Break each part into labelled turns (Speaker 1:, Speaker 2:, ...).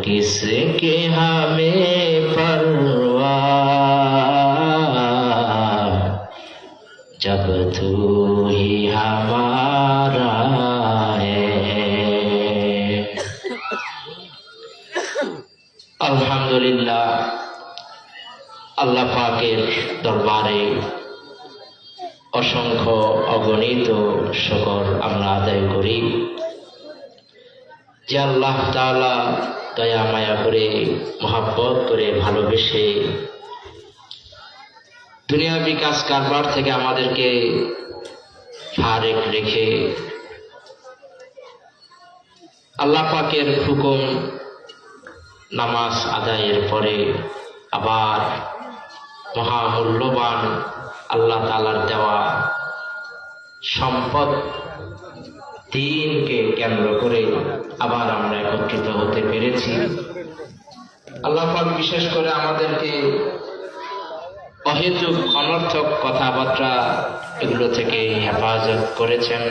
Speaker 1: किसके हमें परवाह जब तू ही हमारा है। अल्हम्दुलिल्लाह, আল্লাহ পাকের দরবারে অসংখ্য অগণিত শুকর আমরা আদায় করি যে আল্লাহ তাআলা দয়া মায়া করে মহব্বত করে ভালোবেসে দুনিয়াবি কাজ কারবার থেকে আমাদেরকে ফারেক রেখে আল্লাহ পাকের হুকুম নামাজ আদায়ের পরে আবার মহামূল্যবান আল্লাহ তাআলার দেওয়া সম্পদ দিনকে কেন্দ্র করে আবার আমরা একত্রিত হতে পেরেছি। আল্লাহ পাক বিশেষ করে আমাদেরকে অহেতুক অনর্থক কথাবার্তা এগুলো থেকে হেফাজত করেছেন।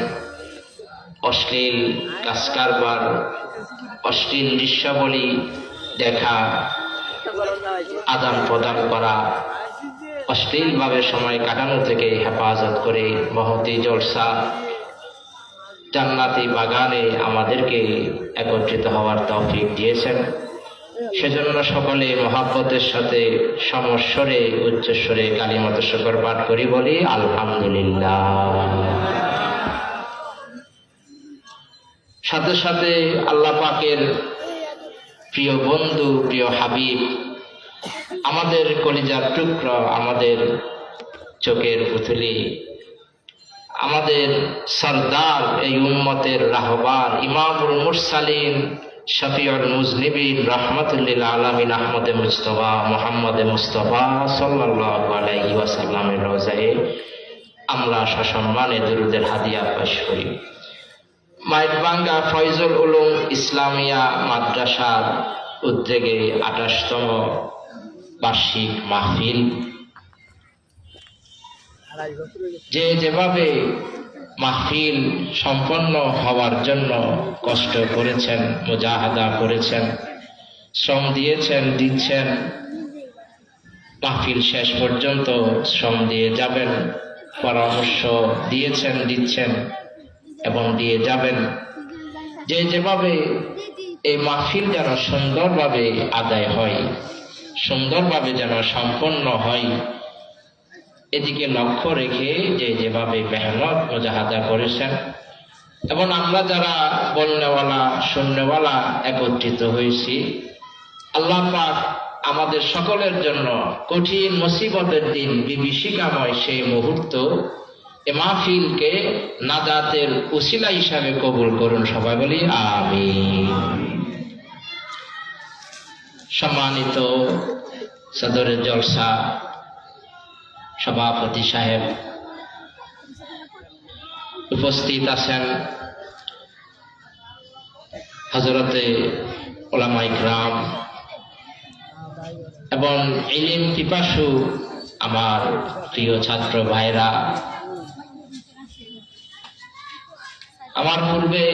Speaker 1: অশ্লীল কাজ কারবার, অশ্লীল দৃশ্যাবলী দেখা, আদান প্রদান করা, অশ্লীলভাবে সময় কাটানো থেকে হেফাজত করে মহতি জলসা জান্নাতি বাগানে আমাদেরকে একত্রিত হওয়ার তৌফিক দিয়েছেন। সেজন্য সকলে মহাব্বতের সাথে সমস্বরে উচ্চস্বরে কালিমাত শুকর পাঠ করি, বলি আলহামদুলিল্লাহ। সাথে সাথে আল্লাহ পাকের প্রিয় বন্ধু, প্রিয় হাবিব, আমাদের কলিজার টুকরা, আমাদের চোখের পুতুলি, আমাদের সরদার, এই উম্মতের রাহবার, ইমামুল মুরসালিন, শফিউল মুজনিবিন, রাহমাতুল আলামিন আহমদ মুজতবা মুহাম্মদ মুস্তফা সাল্লাল্লাহু আলাইহি ওয়াসাল্লামের রওজায়ে আমরা সসম্মানে দুরূদের হাদিয়া পেশ করি। মাইটবাঙ্গা ফয়জুল উলুম ইসলামিয়া মাদ্রাসার উদ্যোগে 28তম বার্ষিক মাহফিল, যেভাবে মাহফিল সম্পন্ন হওয়ার জন্য কষ্ট করেছেন, মুজাহাদা করেছেন, শ্রম দিয়েছেন, দিচ্ছেন, মাহফিল শেষ পর্যন্ত শ্রম দিয়ে যাবেন, পরামর্শ দিয়েছেন, দিচ্ছেন এবং দিয়ে যাবেন। যেভাবে এই মাহফিল যেন সুন্দরভাবে আদায় হয়, সুন্দরভাবে যেন সম্পন্ন হয়, এদিকে লক্ষ্য রেখে যেভাবে মেহনত মুজাহাদা করেছেন এবং আমরা যারা বলনেওয়ালা শুননেওয়ালা একত্রিত হয়েছি, আল্লাহ পাক আমাদের সকলের জন্য কঠিন মুসিবতের দিন, বিভীষিকাময় সেই মুহূর্ত, এ মাহফিলকে নাজাতের উসিলা হিসাবে কবুল করুন। সবাই বলি আমিন। সম্মানিত সদরের জলসা সভাপতি সাহেব, উপস্থিত আছেন হযরতে উলামায়ে কিরাম এবং ইলম পিপাসু আমার প্রিয় ছাত্র ভাইরা। আমার পূর্বে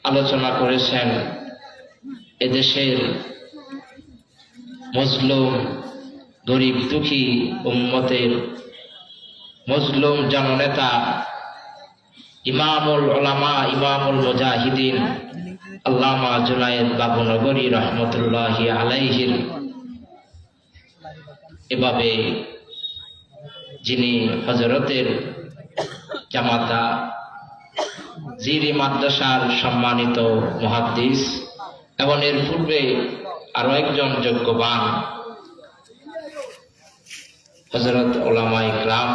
Speaker 1: আলোচনা করেছেন এদেশের মজলুম, গরিব দুঃখী উম্মতের মজলুম জননেতা ইমামুল উলামা, ইমামুল মুজাহিদিন আল্লামা জুনায়েদ বাবুনগরী রহমতুল্লাহি আলাইহির এভাবে যিনি হযরতের জামাতা জিরি মাদ্রাসার সম্মানিত মুহাদ্দিস এবং এর পূর্বে আরো একজন যোগ্যবান হযরত উলামায়ে কিরাম,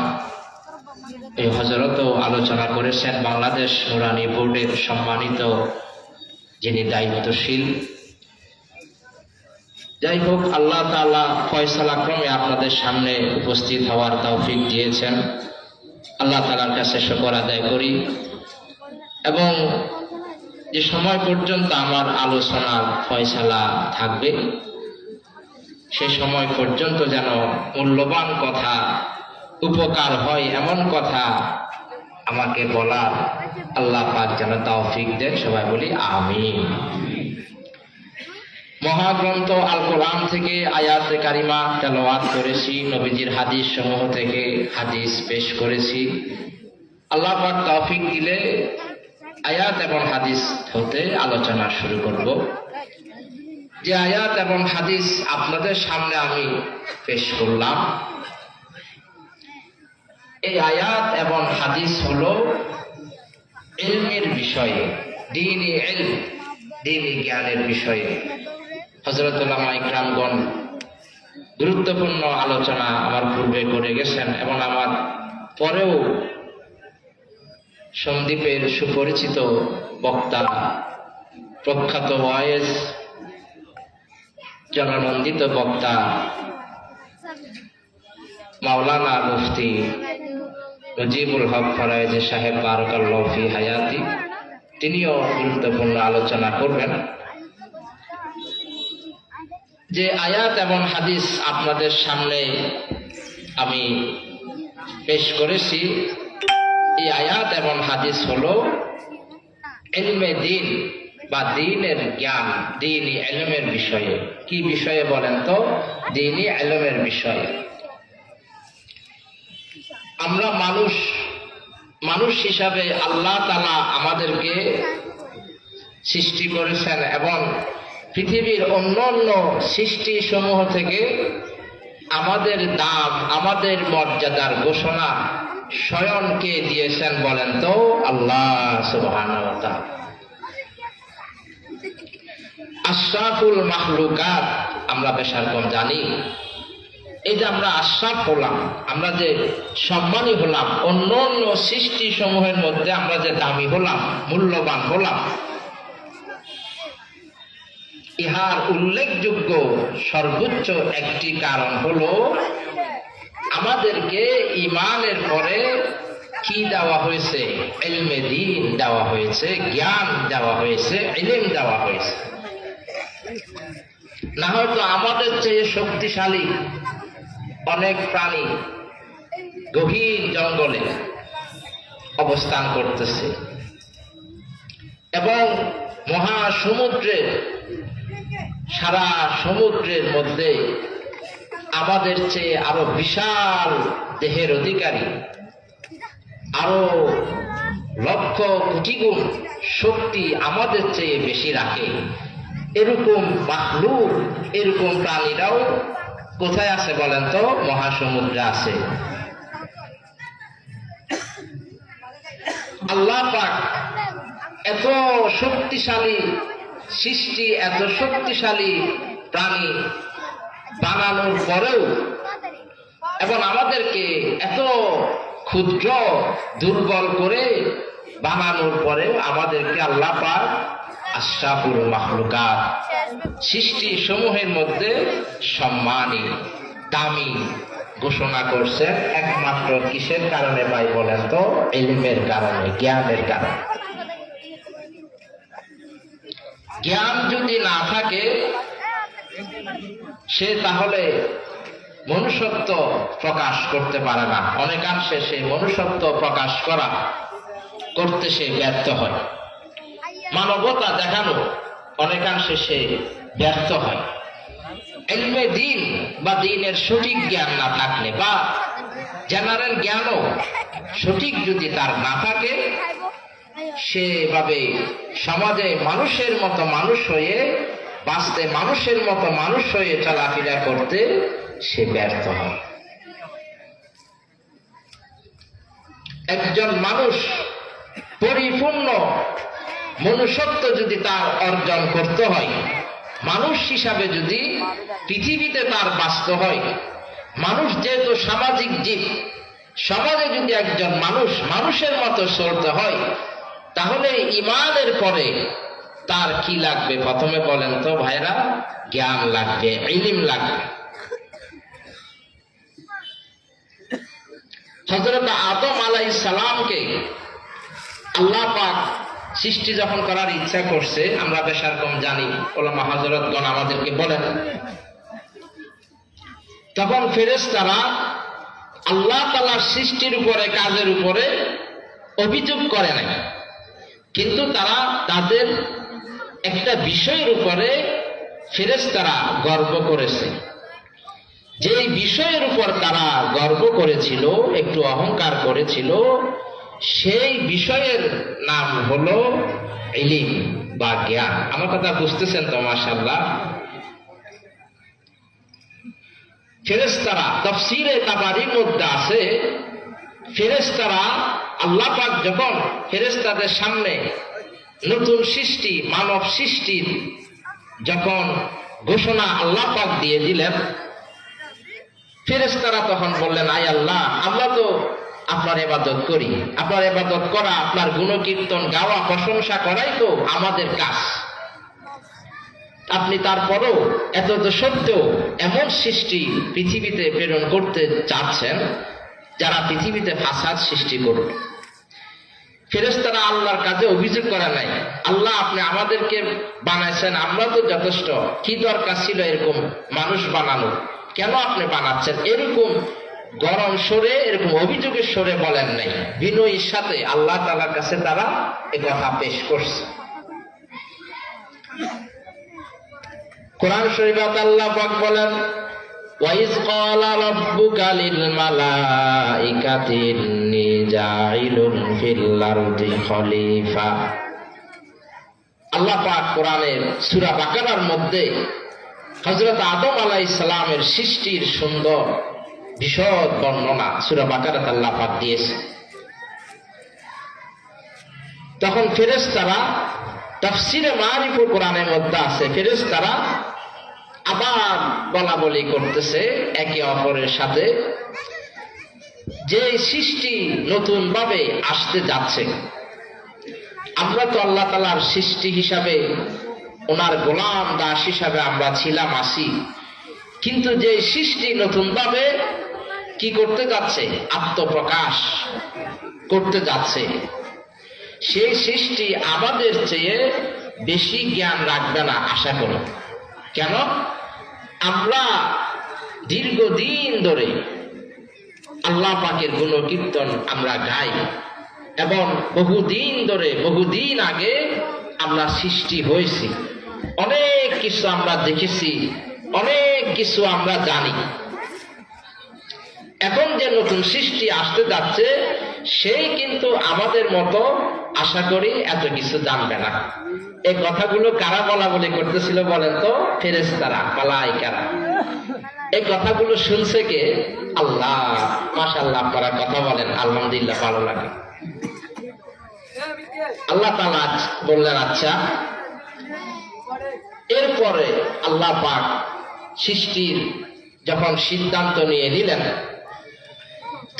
Speaker 1: এই হযরতও আলোচনা করেছেন। বাংলাদেশ নুরানি বোর্ডের সম্মানিত যিনি দায়িত্বশীল। যাই হোক, আল্লাহ তাআলা ফয়সালা ক্রমে আপনাদের সামনে উপস্থিত হওয়ার তৌফিক দিয়েছেন। আল্লাহ তাআলার কাছে শুকর আদায় করি এবং যে সময় পর্যন্ত আমার আলোচনার ফয়সালা থাকবে সেই সময় পর্যন্ত যেন মূল্যবান কথা, উপকার হয় এমন কথা আমাকে বলার আল্লাহ পাক যেন তৌফিক দেন। সবাই বলি আমিন। মহাগ্রন্থ আল কোরআন থেকে আয়াতে কারিমা তেলাওয়াত করেছি, নবীজির হাদিস সমূহ থেকে হাদিস পেশ করেছি। আল্লাহ পাক তৌফিক দিলে আয়াত এবং হাদিস হতে আলোচনা শুরু করব। যে আয়াত এবং হাদিস আপনাদের সামনে আমি পেশ করলাম, এই আয়াত এবং হাদিস হলো ইলমের বিষয়ে, দ্বীনি ইলম, দ্বীনি জ্ঞানের বিষয়ে। হযরত উলামা ইকরামগণ গুরুত্বপূর্ণ আলোচনা আমার পূর্বে করে গেছেন এবং আমার পরেও সন্দ্বীপের সুপরিচিত বক্তা, প্রখ্যাত ওয়াইজ, জননন্দিত বক্তা মাওলানা মুফতি মুজিবুল হক ফরায়েজি সাহেব বারাকাল্লাহু ফি হায়াতি, তিনিও গুরুত্বপূর্ণ আলোচনা করবেন। যে আয়াত এবং হাদিস আপনাদের সামনে আমি পেশ করেছি, এই আয়াত এবং হাদিস হলো ইলমে দ্বীন বা দ্বীনের জ্ঞান, দ্বীনি ইলমের বিষয়ে। কি বিষয়ে বলেন তো? দ্বীনি ইলমের বিষয়ে। আমরা মানুষ হিসাবে আল্লাহ তাআলা আমাদেরকে সৃষ্টি করেছেন এবং পৃথিবীর অন্যান্য সৃষ্টি সমূহ থেকে আমাদের দাম, আমাদের মর্যাদার ঘোষণা স্বয়ং কে দিয়েছেন বলেন তো? আল্লাহ সুবহানাহু ওয়া তাআলা। আশরাফুল মাখলুকাত আমরা বেশার কম জানি। এই যে আমরা আশরাফ হলাম, আমরা যে সম্মানী হলাম, অন্য অন্য সৃষ্টি সমূহের মধ্যে আমরা যে দামি হলাম, মূল্যবান হলাম, ইহার উল্লেখযোগ্য সর্বোচ্চ একটি কারণ হলো আমাদেরকে ঈমানের পরে কি দেওয়া হয়েছে? ইলমে দ্বীন দেওয়া হয়েছে, জ্ঞান দেওয়া হয়েছে, ইলম দেওয়া হয়েছে। না হয়তো আমাদের চেয়ে শক্তিশালী অনেক প্রাণী গভীর জঙ্গলে অবস্থান করতেছে এবং মহাসমুদ্রে, সারা সমুদ্রের মধ্যে আমাদের চেয়ে আরো বিশাল দেহের অধিকারী, আরো লক্ষ কোটি গুণ শক্তি আমাদের চেয়ে বেশি রাখে। এরকম মাখলুক, এরকম প্রাণীরাও কোথায় আছে বলেন তো? মহাসমুদ্রে আছে। আল্লাহ পাক এত শক্তিশালী সৃষ্টি, এত শক্তিশালী প্রাণী বানানোর পরেও এবং আমাদেরকে এত ক্ষুদ্র দুর্বল করে বানানোর পরেও আমাদেরকে আল্লাহ পাক আশরাফুল মাখলুকাত, সৃষ্টি সমূহের মধ্যে সম্মানী, দামি ঘোষণা করছেন। একমাত্র কিসের কারণে ভাই বলেন তো? ইলমের কারণে, জ্ঞানের কারণে। জ্ঞান যদি না থাকে সে তাহলে মনুষ্যত্ব প্রকাশ করতে পারে না। অনেকাংশে সে মনুষ্যত্ব প্রকাশ করতে সে ব্যর্থ হয়। মানবতা দেখানো অনেকাংশে সে ব্যর্থ হয়। ইলমে দ্বীন বা দ্বীনের সঠিক জ্ঞান না থাকলে বা জেনারেল জ্ঞানও সঠিক যদি তার না থাকে, সেভাবে সমাজে মানুষের মতো মানুষ হয়ে বাঁচতে, মানুষের মতো মানুষ হয়ে চলাফেরা করতে সে ব্যর্থ হয়। একজন মানুষ পরিপূর্ণ মনুষ্যত্ব যদি তার অর্জন করতে হয়, মানুষ হিসাবে যদি পৃথিবীতে তার বাঁচতে হয়, মানুষ যেহেতু সামাজিক জীব, সমাজে যদি একজন মানুষ মানুষের মতো চলতে হয়, তাহলে ঈমানের পরে তার কি লাগবে? প্রথমে বলেন তো ভাইরা? জ্ঞান লাগবে, ইলম লাগবে। হযরত আদম আলাইহিস সালামকে আল্লাহ পাক সৃষ্টি যখন করার ইচ্ছা করছে, আমরা বেশার কম জানি, ওলামা হযরতগণ আমাদেরকে বলেন, তখন ফেরেশতারা আল্লাহ তাআলার সৃষ্টির উপরে, কাজের উপরে অভিযোগ করে নাই, কিন্তু তারা তাদের একটা বিষয়ের উপরে ফেরেশতারা গর্ব করেছে। যেই বিষয়ের উপর তারা গর্ব করেছিল, একটু অহংকার করেছিল, সেই বিষয়ের নাম হলো ইলম বা জ্ঞান। আমার কথা বুঝতেছেন তো? মাশাআল্লাহ। ফেরেশতারা তাফসীরে তাবারীর মধ্যে আছে, ফেরেশতারা আল্লাহ পাক যখন ফেরেশতাদের সামনে নতুন সৃষ্টি, মানব সৃষ্টির যখন ঘোষণা আল্লাহ পাক দিয়ে দিলেন, ফেরেশতারা তখন বললেন, আয় আল্লাহ, আমরা তো আপনার ইবাদত করি, আপনার ইবাদত করা, আপনার গুণকীর্তন গাওয়া, প্রশংসা করাই তো আমাদের কাজ। আপনি তারপরও এত সত্ত্বেও এমন সৃষ্টি পৃথিবীতে প্রেরণ করতে চাচ্ছেন যারা পৃথিবীতে ফাসাদ সৃষ্টি করবে। ফেরেশতারা আল্লাহর কাছে অভিযোগ করে নাই, আল্লাহ আপনি আমাদেরকে বানাইছেন, আমরা তো যথেষ্ট, কি দরকার ছিল এরকম মানুষ বানানো, কেন আপনি বানাচ্ছেন? এরকম গরম স্বরে, এরকম অভিযোগের স্বরে বলেন নাই, বিনয়ের সাথে আল্লাহ তাআলার কাছে তারা এ কথা পেশ করছে। কোরআন শরীফে আল্লাহ পাক বলেন, ওয়াইজ ক্বালা রাব্বুকা লিল মালাইকাতি ইন্নী জাইলুন ফিল আরদি খলিফা। আল্লাহ পাক কোরআনের সূরা বাকারার মধ্যে হযরত আদম আলাইহিস সালামের সৃষ্টির সুন্দর বিশদ বর্ণনা সূরা বাকারাতে আল্লাহ পাক দিয়েছে। তখন ফেরেশতারা, তাফসীরে মারিফুল কোরআনের মধ্যে আছে, ফেরেশতারা আবার বলা বলি করতেছে একে অপরের সাথে, যে সৃষ্টি নতুন ভাবে আসতে যাচ্ছে, আমরা তো আল্লাহ তাআলার সৃষ্টি হিসাবে, ওনার গোলাম দাস হিসাবে আমরা ছিলাম, আসি, কিন্তু যে সৃষ্টি নতুন ভাবে কি করতে যাচ্ছে, আত্মপ্রকাশ করতে যাচ্ছে, সেই সৃষ্টি আমাদের চেয়ে বেশি জ্ঞান রাখবে না আশা করি। কেন? আমরা দীর্ঘদিন ধরে আল্লাহ পাকের গুণকীর্তন আমরা গাই, এবং বহুদিন ধরে, বহুদিন আগে আমরা সৃষ্টি হয়েছি, অনেক কিছু আমরা দেখেছি, অনেক কিছু আমরা জানি। এখন যে নতুন সৃষ্টি আসতে যাচ্ছে, সেই কিন্তু আমাদের মতো আশা করি এত কিছু জানবে না। এই কথাগুলো কারা বলা বলি করতেছিল বলেন তো? ফেরেশতারা, মালায়েকারা। এই কথাগুলো শুনছে কে? আল্লাহ। মাশাআল্লাহ, আপনারা কথা বলেন, আলহামদুলিল্লাহ, ভালো লাগে। আল্লাহ তাআলা বললেন, আচ্ছা। এরপরে আল্লাহ পাক সৃষ্টির যখন সিদ্ধান্ত নিয়ে নিলেন,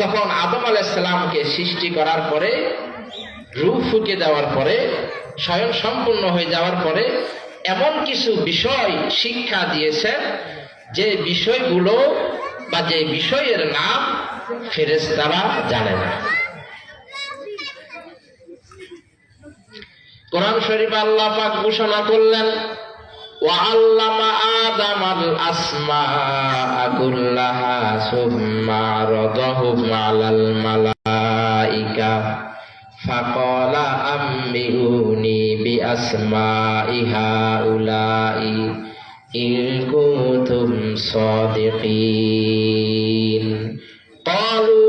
Speaker 1: তখন আদম আলাইহিস সালামকে সৃষ্টি করার পরে, রূহ ফুঁকে দেওয়ার পরে, স্বয়ং সম্পূর্ণ হয়ে যাওয়ার পরে এমন কিছু বিষয় শিক্ষা দিয়েছেন, যে বিষয়গুলো বা যে বিষয়ের নাম ফেরেশতারা জানে না। কোরআন শরীফে আল্লাহ পাক ঘোষণা করলেন, ওয়াআল্লামা আদামাল আসমাআ কুল্লাহা সুম্মা আরাদাহুম আলাল মালাইকা ফাকালা আম্বিউনি বিআসমাই হাউলাই ইন কুনতুম সাদিকিন। ক্বালু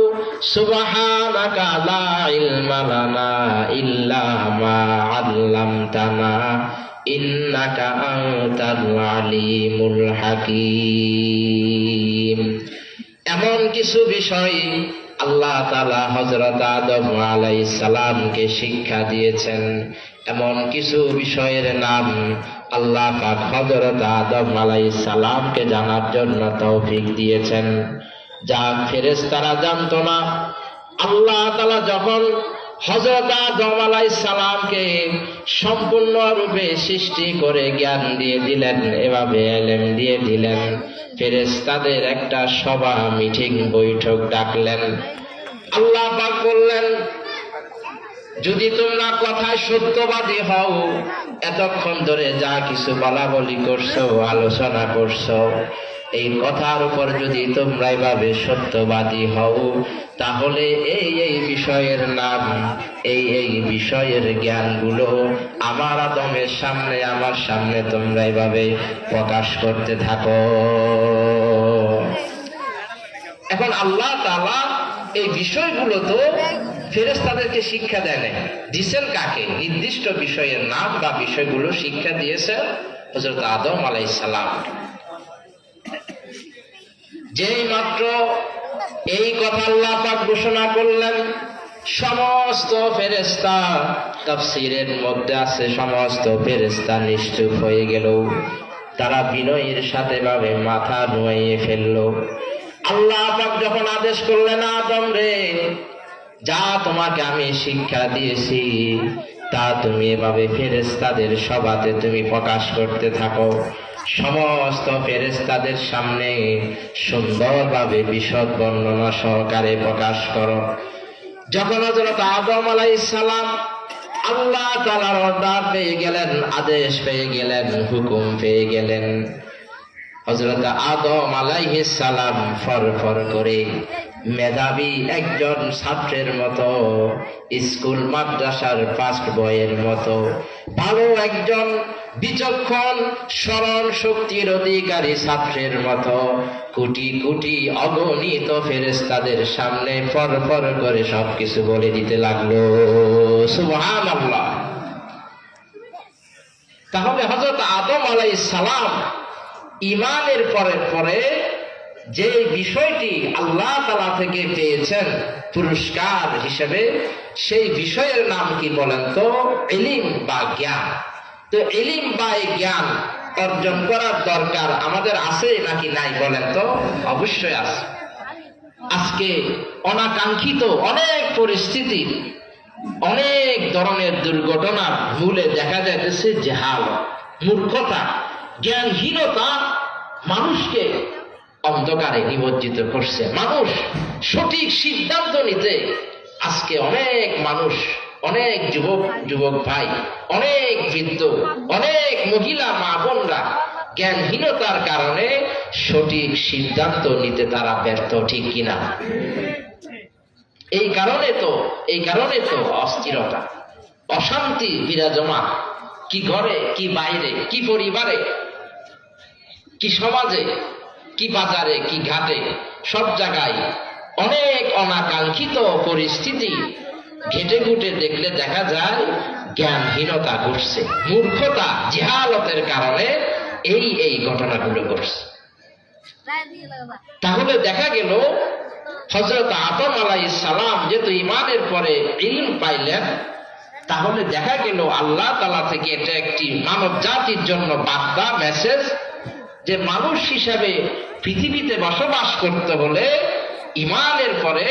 Speaker 1: সুবহানাকা লা ইলমা লানা ইল্লা মা আল্লামতানা ইন্নাকা আনতাল আলিমুল হাকীম। এমন কিছু বিষয় আল্লাহ তাআলা হযরত আদম আলাইহিস সালামকে শিক্ষা দিয়েছেন, এমন কিছু বিষয়ের নাম আল্লাহ পাক হযরত আদম আলাইহিস সালামকে জানার জন্য তৌফিক দিয়েছেন, যা ফেরেশতারা জানতো না। আল্লাহ তাআলা যখন হযরত আদম আলাইহিস সালামকে সম্পূর্ণ রূপে সৃষ্টি করে জ্ঞান দিয়ে দিলেন, এভাবে ইলম দিয়ে দিলেন, ফেরেশতাদের একটা সভা, মিটিং, বৈঠক ডাকলেন। আল্লাহ পাক বললেন, যদি তোমরা কথায় সত্যবাদী হও, এতক্ষণ ধরে যা কিছু বলা বলি করছো, আলোচনা করছো, এই কথার উপর যদি তোমরা এভাবে সত্যবাদী হও, তাহলে এই বিষয়ের নাম, এই বিষয়ের জ্ঞানগুলো আমার আদমের সামনে, আমার সামনে তোমরা এভাবে প্রকাশ করতে থাকো। এখন আল্লাহ তাআলা এই বিষয়গুলো তো ফেরেশতাদেরকে শিক্ষা দেন, দিয়েছেন কাকে? নির্দিষ্ট বিষয়ের নাম বা বিষয়গুলো শিক্ষা দিয়েছেন হযরত আদম আলাইহিস সালাম। যেই মাত্র এই কথা আল্লাহ পাক ঘোষণা করলেন, সমস্ত ফেরেশতা, তাফসীরের মধ্যে আছে সমস্ত ফেরেশতা নিশ্চুপ হয়ে গেল। তারা বিনয়ের সাথে ভাবে মাথা নুয়ে ফেলল। আল্লাহ পাক যখন আদেশ করলেন, আদম রে, যা তোমাকে আমি শিক্ষা দিয়েছি তা তুমি এভাবে ফেরেশতাদের সভাতে তুমি প্রকাশ করতে থাকো, সমস্ত ফেরেশতাদের সামনে সুন্দরভাবে বিশদ বর্ণনা সহকারে প্রকাশ করো। যখন হযরত আদম আলাইহিস সালাম আল্লাহ তাআলার অর্ডার পেয়ে গেলেন, আদেশ পেয়ে গেলেন, হুকুম পেয়ে গেলেন, হযরত আদম আলাইহিস সালাম ফরফর করে মেধাবী একজন ছাত্রের মতো, স্কুল মাদ্রাসার ফার্স্ট বয়ের মতো ভালো একজন বিচক্ষণ স্মরণ শক্তির অধিকারী ছাত্রের মতো কোটি কোটি অগণিত ফেরেশতাদের সামনে ফরফর করে সবকিছু বলে দিতে লাগলো। সুবহানাল্লাহ। তাহলে হযরত আদম আলাইহিস সালাম ঈমানের পরে যে বিষয়টি আল্লাহ তাআলা থেকে পেয়েছেন পুরস্কার হিসেবে, সেই বিষয়ের নাম কি বলেন তো? ইলম বা জ্ঞান। তো ইলম বা জ্ঞান অর্জন করার দরকার আমাদের আছে নাকি নাই বলেন তো? অবশ্যই আছে। আজকে অনাকাঙ্ক্ষিত অনেক পরিস্থিতি, অনেক ধরনের দুর্ঘটনার মূলে দেখা যাইতেছে জাহালত, মূর্খতা, জ্ঞানহীনতা মানুষকে অন্ধকারে নিমজ্জিত করছে। মানুষ সঠিক সিদ্ধান্ত নিতে আজকে অনেক মানুষ, অনেক যুবক ভাই, অনেক বৃদ্ধ, অনেক মহিলা মা বোনরা জ্ঞানহীনতার কারণে সঠিক সিদ্ধান্ত নিতে তারা ব্যর্থ, ঠিক কিনা? এই কারণে তো অস্থিরতা, অশান্তি বিরাজমান, কি ঘরে, কি বাইরে, কি পরিবারে, কি সমাজে, কি বাজারে, কি ঘাটে, সব জায়গায় অনেক অনাকাঙ্ক্ষিত পরিস্থিতি ঘেটে ঘুটে দেখলে দেখা যায় জ্ঞানহীনতা ঘটছে, মূর্খতা, জাহালতের কারণে এই ঘটনাগুলো ঘটছে। তাহলে দেখা গেল হযরত আদম আলাইহিস সালাম যেহেতু ঈমানের পরে ইলম পাইলেন, তাহলে দেখা গেল আল্লাহ তাআলা থেকে এটা একটি মানব জাতির জন্য বার্তা, মেসেজ, যে মানুষ হিসাবে পৃথিবীতে বসবাস করতে হলে ঈমানের পরে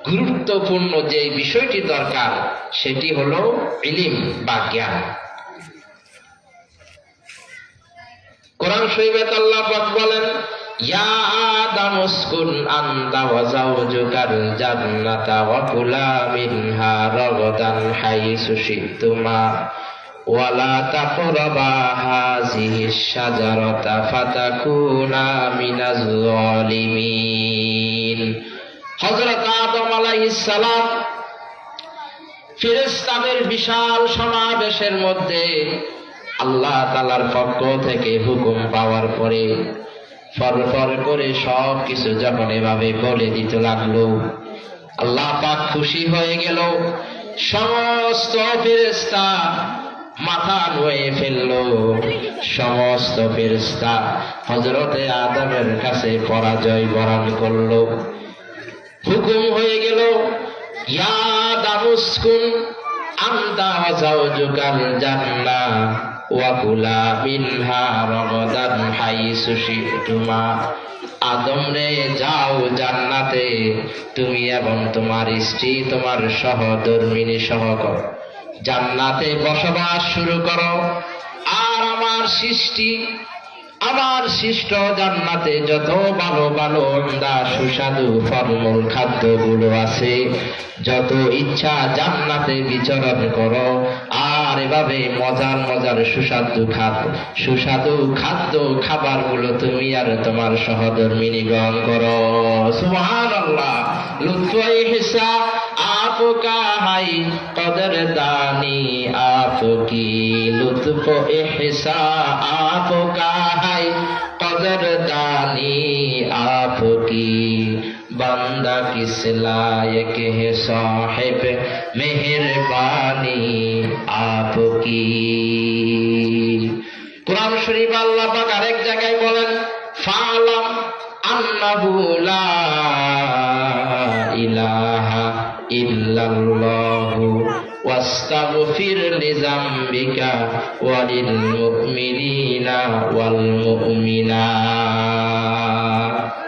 Speaker 1: গুরুত্বপূর্ণ যে বিষয়টি দরকার সেটি হলো ইলম বা জ্ঞান। কোরআন শরীফে আল্লাহ পাক বলেন, ইয়া আদম উসকুন আনতা ওয়া যাওজুকাল জান্নাতা ওয়া কুলা মিনহা রাগাদান হাইসু শি'তুমা ওয়া লা তাকরাবা হাযিহিশ শাজারাতা ফাতাকুনা মিনাজ যালিমিন। হযরত আদম আলাইহিস সালাম ফেরেশতাদের বিশাল সমাবেশের মধ্যে আল্লাহ তাআলার পক্ষ থেকে হুকুম পাওয়ার পরে ফরফর করে সব কিছু যখন এভাবে বলে দিতে লাগলো, আল্লাহ পাক খুশি হয়ে গেল। সমস্ত ফেরেশতা মাথা নুয়ে ফেলল, সমস্ত ফেরেশতা হযরতে আদমের কাছে পরাজয় বরণ করল। হুকুম হয়ে গেল, ইয়া আদম উসকুন আনতা ওয়া যাওজুকাল জান্নাহ ওয়া কুলা মিনহা রাগাদান হাইসু শি'তুমা। আদম রে, যাও জান্নাতে, তুমি এবং তোমার স্ত্রী, তোমার সহধর্মিণী সহ জান্নাতে বসবাস শুরু করো। আর আমার সৃষ্ট জান্নাতে যত ভালো ভালো আমদা সুস্বাদু ফলমূল খাদ্যগুলো আছে, যত ইচ্ছা জান্নাতে বিচরণ করো। আর আর এভাবে মজার মজার সুস্বাদু খাদ্য খাবারগুলো তুমি আর তোমার সহধর্মিনী গ্রহণ করো। সুবহানাল্লাহ। লুৎফ ইহসা आपका है कदरदानी आपकी, लुत्फ इहसा आपका है कदरदानी आपकी, बंदा किस लायक है साहिब मेहरबानी आपकी। कुरान शरीफ अल्लाह पाक आरेक জায়গায় বলেন ফালাম अन्नहु ला इलाहा इल्लल्लाहु वास्तगफिर लिज़म्बिका वलिल मुमिनिना वल मुमिनात।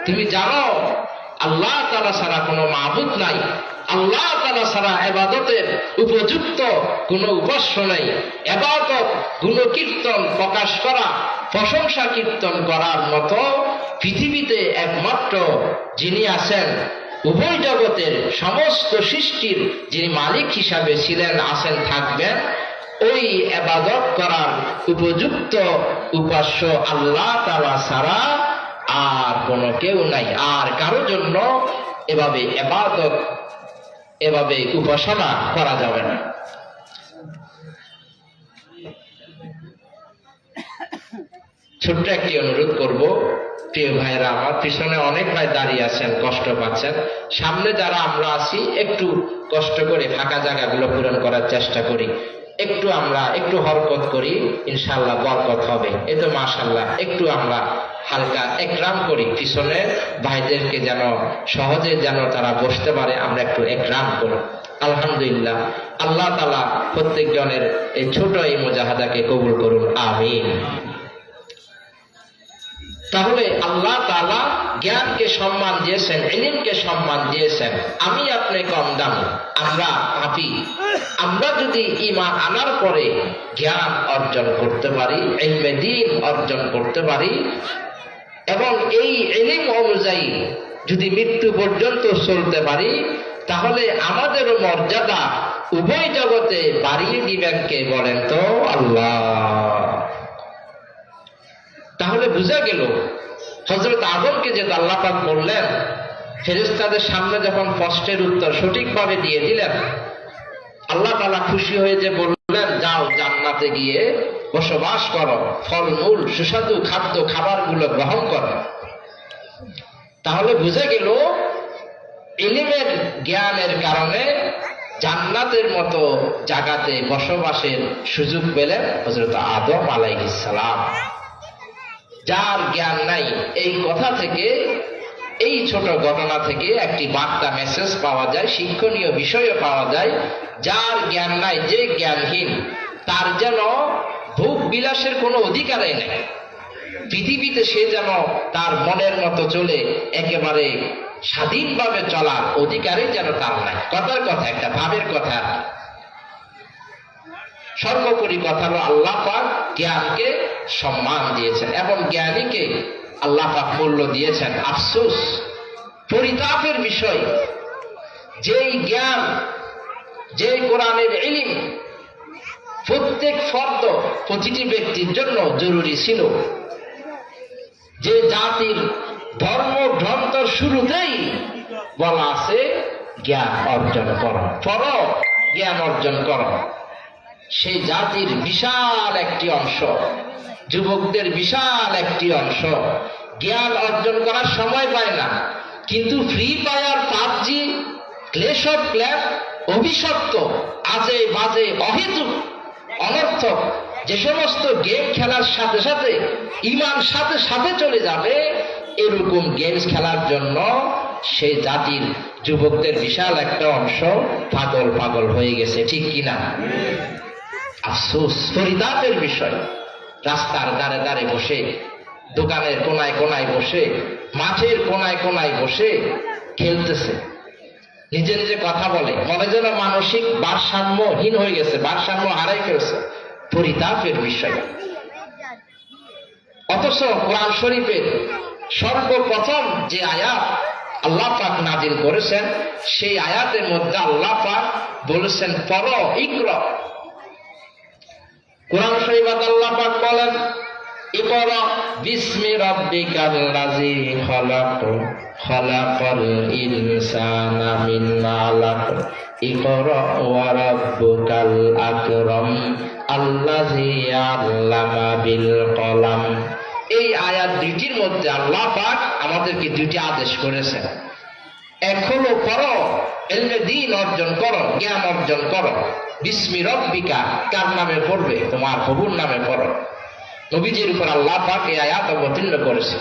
Speaker 1: তুমি জানো আল্লাহ তাআলা ছাড়া কোনো মাবুদ নাই, আল্লাহ তাআলা ছাড়া ইবাদতের উপযুক্ত কোনো উপাস্য নাই। ইবাদত গুণকীর্তন প্রকাশ করা, প্রশংসা কীর্তন করার মতো পৃথিবীতে একমাত্র যিনি আছেন, উভয় জগতের সমস্ত সৃষ্টির যিনি মালিক হিসাবে ছিলেন, আছেন, থাকবেন, ওই ইবাদত করার উপযুক্ত উপাস্য আল্লাহ তাআলা ছাড়া আর কোনো কেউ নাই। আর কারো জন্য এভাবে ইবাদত, এভাবে উপাসনা করা যাবে না। ছোট্ট একটি অনুরোধ করব, প্রিয় ভাইরা আমার, পিছনে অনেক ভাই দাঁড়িয়ে আছেন, কষ্ট পাচ্ছেন। সামনে যারা আমরা আছি একটু কষ্ট করে ফাঁকা জায়গাগুলো পূরণ করার চেষ্টা করি, একটু হরকত করি, ইনশাআল্লাহ বরকত হবে। এই তো মাশাআল্লাহ, একটু আমরা হালকা একরাম করি, পিছনে ভাইদেরকে যেন সহজে যেন তারা বসতে পারে, আমরা একটু একরাম করি। আলহামদুলিল্লাহ। আল্লাহ তাআলা প্রত্যেক জনের এই ছোট এই মুজাহাদাকে কবুল করুন, আমিন। তাহলে আল্লাহ তাআলা জ্ঞানকে সম্মান দিয়েছেন, ইলমকে সম্মান দিয়েছেন। আমি আপনি কম দাম, আমরা পাপী। আমরা যদি ঈমান আনার পরে জ্ঞান অর্জন করতে পারি, ইলমে দ্বীন অর্জন করতে পারি, এবং এই ইলম অনুযায়ী যদি মৃত্যু পর্যন্ত চলতে পারি, তাহলে আমাদেরও মর্যাদা উভয় জগতে বাড়িয়ে দিবেন কে বলেন তো? আল্লাহ। তাহলে বুঝা গেল হযরত আদমকে যে আল্লাহ পাক বললেন, ফেরেশতাদের সামনে যখন প্রশ্নের উত্তর সঠিকভাবে দিয়ে দিলেন, আল্লাহ তাআলা খুশি হয়ে যে বললেন, যাও জান্নাতে গিয়ে বসবাস করো, ফলমূল সুস্বাদু খাদ্য খাবারগুলো গ্রহণ করো। তাহলে বুঝা গেল ইলমের জ্ঞানের কারণে জান্নাতের মতো জায়গাতে বসবাসের সুযোগ পেলেন হযরত আদম আলাইহিস সালাম। যার জ্ঞান নাই, এই কথা থেকে, এই ছোট ঘটনা থেকে একটি বার্তা মেসেজ পাওয়া যায়, শিক্ষণীয় বিষয়ও পাওয়া যায়। যার জ্ঞান নাই, যে জ্ঞানহীন, তার যেন ভোগ বিলাসের কোনো অধিকারই নেই। পৃথিবীতে সে যেন তার মনের মতো চলে, একেবারে স্বাধীনভাবে চলার অধিকারই যেন তার নাই। কথার কথা, একটা ভাবের কথা। সর্বোপরি কথা হলো আল্লাহ পাক জ্ঞানকে সম্মান দিয়েছেন এবং জ্ঞানীকে আল্লাহ পাক মূল্য দিয়েছেন। আফসোস, পরিতাপের বিষয়, যেই জ্ঞান, যে কোরআনের ইলম প্রত্যেক ফর্দ, প্রতিটি ব্যক্তির জন্য জরুরি ছিল, যে জাতির ধর্মগ্রন্থের শুরুতেই বলা আছে জ্ঞান অর্জন করো, পড়ো, জ্ঞান অর্জন করো, সেই জাতির বিশাল একটি অংশ, যুবকদের বিশাল একটি অংশ জ্ঞান অর্জন করার সময় পায় না। কিন্তু ফ্রি ফায়ার, পাবজি, ক্লেশ অফ ক্ল্যাশ, অভিশপ্ত, আজে বাজে, অহেতুক, অনর্থক যে সমস্ত গেম খেলার সাথে সাথে ঈমান সাথে সাথে চলে যাবে, এরকম গেমস খেলার জন্য সেই জাতির যুবকদের বিশাল একটা অংশ পাগল পাগল হয়ে গেছে, ঠিক কিনা? আফসোস, পরিতাপের বিষয়। রাস্তার ধারে ধারে বসে, দোকানের কোনায় কোনায় বসে, মাঠের কোনায় কোনায় বসে খেলতেছে, নিজে নিজে কথা বলে, মনে যেন মানসিক ভারসাম্যহীন হয়ে গেছে, ভারসাম্য হারাই ফেলছে। পরিতাপের বিষয়। অথচ কোরআন শরীফের সর্বপ্রথম যে আয়াত আল্লাহ পাক নাজিল করেছেন, সেই আয়াতের মধ্যে আল্লাহ পাক বলেছেন, পড়ো, ইকরা, কোরআন শরীফে আল্লাহ পাক বলেন, ইকরা বিসমি রাব্বিকাল্লাযী খালাক খালাকাল ইনসানা মিন আলাক ইকরা ওয়া রাব্বুকাল আকরাম আল্লাযী আল্লামা বিল কলম। এই আয়াত দুইটির মধ্যে আল্লাহ পাক আমাদেরকে দুইটি আদেশ করেছেন। এক হলো পড়ো, ইলমে দ্বীন অর্জন করো, জ্ঞান অর্জন করো। বিসমি রব্বিকা, কার নামে পড়বে? তোমার প্রভুর নামে পড়ো। নবীজির উপর আল্লাহ পাক এই আয়াত অবতীর্ণ করেছে,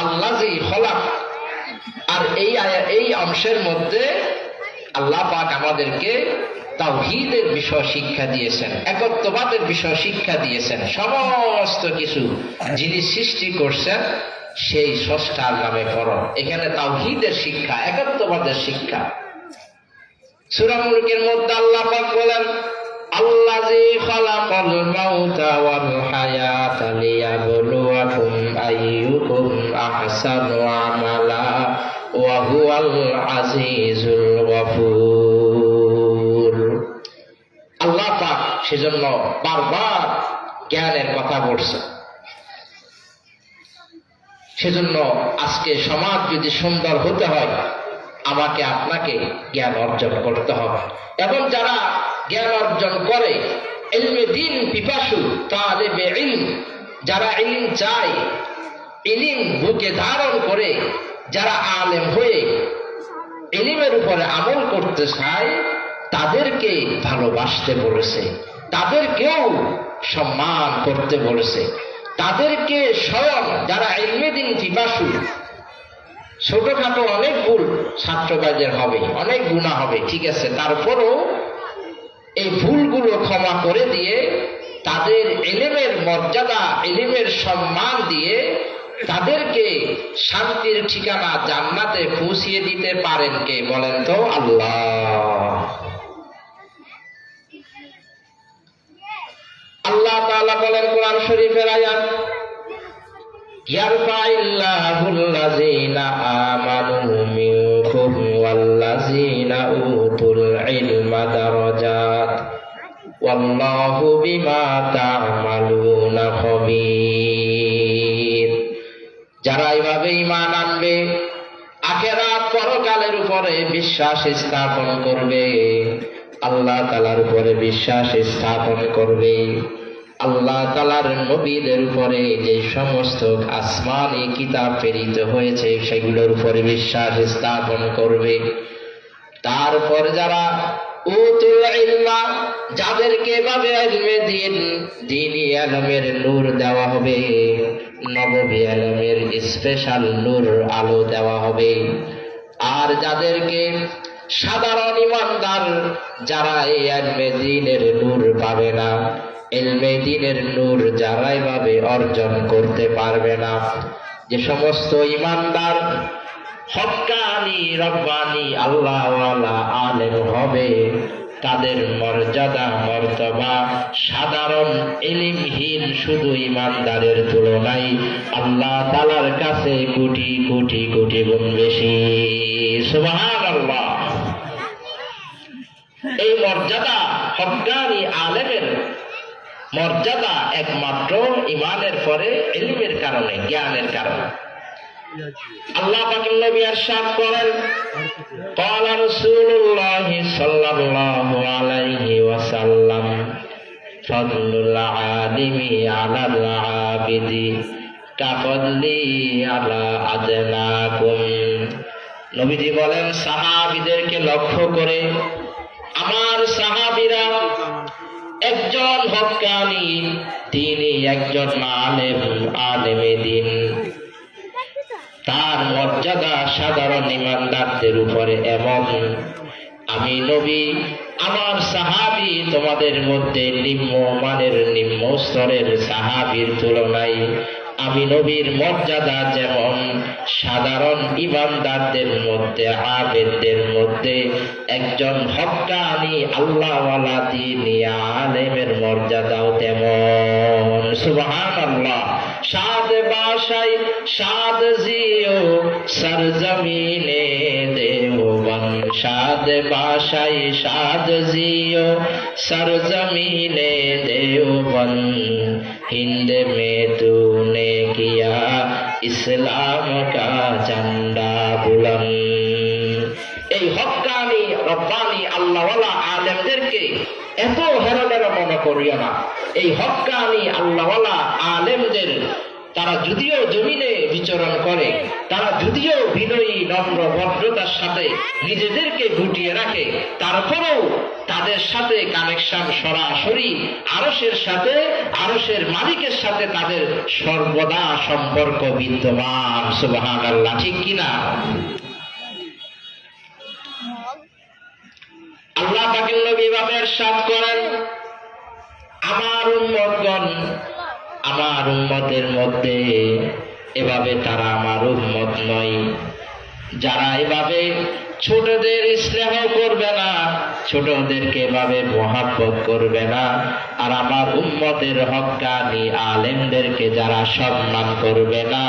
Speaker 1: আল্লাযী খলাক। আর এই অংশের মধ্যে আল্লাহ পাক আমাদেরকে তাওহীদের বিষয় শিক্ষা দিয়েছেন, একত্ববাদের বিষয় শিক্ষা দিয়েছেন। সমস্ত কিছু যিনি সৃষ্টি করছেন সেই স্রষ্টার নামে পড়ো। এখানে তাওহীদের শিক্ষা, একত্ববাদের শিক্ষা। সূরা মুলকের মধ্যে আল্লাহ পাক বলেন, আল্লাযী খালাকাল মাউতা ওয়াল হায়াতা লিয়াবলুয়াকুম আইয়ুকুম আহসানু আমালা ওয়া হুয়াল আজিজুল গফুর। আল্লাহ পাক সেজন্য বারবার জ্ঞানের কথা বলছে। সেজন্য আজকে সমাজ যদি সুন্দর হতে হয়, আমাকে আপনাকে জ্ঞান অর্জন করতে হবে। এবং যারা জ্ঞান অর্জন করে, ইলমে দ্বীন পিপাসু তালেবে ইলম, যারা ইলম চায়, ইলম বুকে ধারণ করে, যারা আলেম হয়ে ইলমের উপরে আমল করতে চায়, তাদেরকে ভালোবাসতে বলেছে, তাদেরকেও সম্মান করতে বলেছে, তাদেরকে স্বয়ং যারা ইলমে দ্বীন পিপাসু, ছোটখাটো অনেক ভুল ছাত্রবাদের হবে, অনেক গুনাহ হবে, ঠিক আছে, তারপরও এই ভুলগুলো ক্ষমা করে দিয়ে তাদের ইলমের মর্যাদা, ইলমের সম্মান দিয়ে তাদেরকে শান্তির ঠিকানা জান্নাতে পৌঁছিয়ে দিতে পারেন কে? বলেন তো, আল্লাহ। আল্লাহ তাআলা বলেন কোরআন শরীফের আয়াত, ইয়ারফাইল্লাহুল্লাযীনা আমানু মিনকুম ওয়াল্লাযীনা উতুল ইলমা দারাজাত ওয়াল্লাহু বিমা তা'মালুনা খাবীর। যারা এইভাবে ঈমান আনবে, আখিরাত পরকালের উপরে বিশ্বাস স্থাপন করবে, আল্লাহ তাআলার উপরে বিশ্বাস স্থাপন করবে, আল্লাহ তাআলার নবীদের উপরে যে সমস্ত আসমানি কিতাব প্রেরিত হয়েছে সেগুলোর উপরে বিশ্বাস স্থাপন করবে, তারপর যারা উতুল ইলমা, যাদেরকে ভাবে ইলমে দ্বীন, দ্বীনি ইলমের নূর দেওয়া হবে, নববী ইলমের স্পেশাল নূর, আলো দেওয়া হবে। আর যাদেরকে সাধারণ ঈমানদার, যারা এই ইলমে দ্বীনের নূর পাবে না, ইলমে দ্বীনের নূর যারাই ভাবে অর্জন করতে পারবে না, যে সমস্ত ঈমানদার হক্কানি রব্বানি আল্লাহওয়ালা আলেম হবে, তাদের মর্যাদা মর্তবা সাধারণ ইলমহীন শুধু ঈমানদারের তুলনায় আল্লাহ তাআলার কাছে কোটি কোটি কোটি গুণ বেশি। সুবহানাল্লাহ। এই মর্যাদা, হক্কানি আলেমের মর্যাদা একমাত্র ঈমানের পরে ইলমের কারণে, জ্ঞানের কারণে। আল্লাহ পাকের নবী ইরশাদ করেন, ক্বালা রাসূলুল্লাহ সাল্লাল্লাহু আলাইহি ওয়াসাল্লাম, ফাদলুল আলিমি আলাল আবিদি কাফদলি আলা আদনাকুম। নবীজি বলেন, সাহাবীদেরকে লক্ষ্য করে, আমার সাহাবীরা একজন হক্কানি, তিনি একজন আলেমে দ্বীন, তার মর্যাদা সাধারণ ঈমানদারদের উপরে এমন, আমি নবী আমার সাহাবী তোমাদের মধ্যে নিম্ন মানের, নিম্ন স্তরের সাহাবীর তুলনায় আমি নবীর মর্যাদা যেমন সাধারণ ঈমানদারদের মধ্যে, আবেদদের মধ্যে একজন হক্কানি আল্লাহওয়ালা দ্বীনি আলেমের মর্যাদাও তেমন। সুবহানাল্লাহ। সাথে বাসায় সাদ জিও সরজমিনে দেওবন্দ সাদ বাসায় সাদ জিও সরজমিনে দেওবন্দ हिंद में तूने किया इस्लाम का झंडा बुलंद। এই হক্কানি রব্বানি আল্লাহওয়ালা আলেমদেরকে এত হেরোলের মনে করিও না। এই হক্কানি আল্লাহওয়ালা আলেমদের তারা যদিও জমিনে বিচরণ করে, তারা যদিও বিনয়ী নম্র ভদ্রতার সাথে নিজেদেরকে গুটিয়ে রাখে, তারপরেও তাদের সাথে কানেকশন সরাসরি আরশের সাথে, আরশের মালিকের সাথে তাদের সর্বদা সম্পর্ক বিদ্যমান। সুবহানাল্লাহ, ঠিক কিনা? আল্লাহ পাকের নবী এভাবে ইরশাদ করেন, আমার উম্মতগণ, আমার উম্মতের মধ্যে এভাবে তারা আমার উম্মত নয় যারা এভাবে ছোটদের স্নেহ করবে না, ছোটদেরকে এভাবে মহাব্বত করবে না, আর আমার উম্মতের হক্কানি আলেমদেরকে যারা সম্মান করবে না,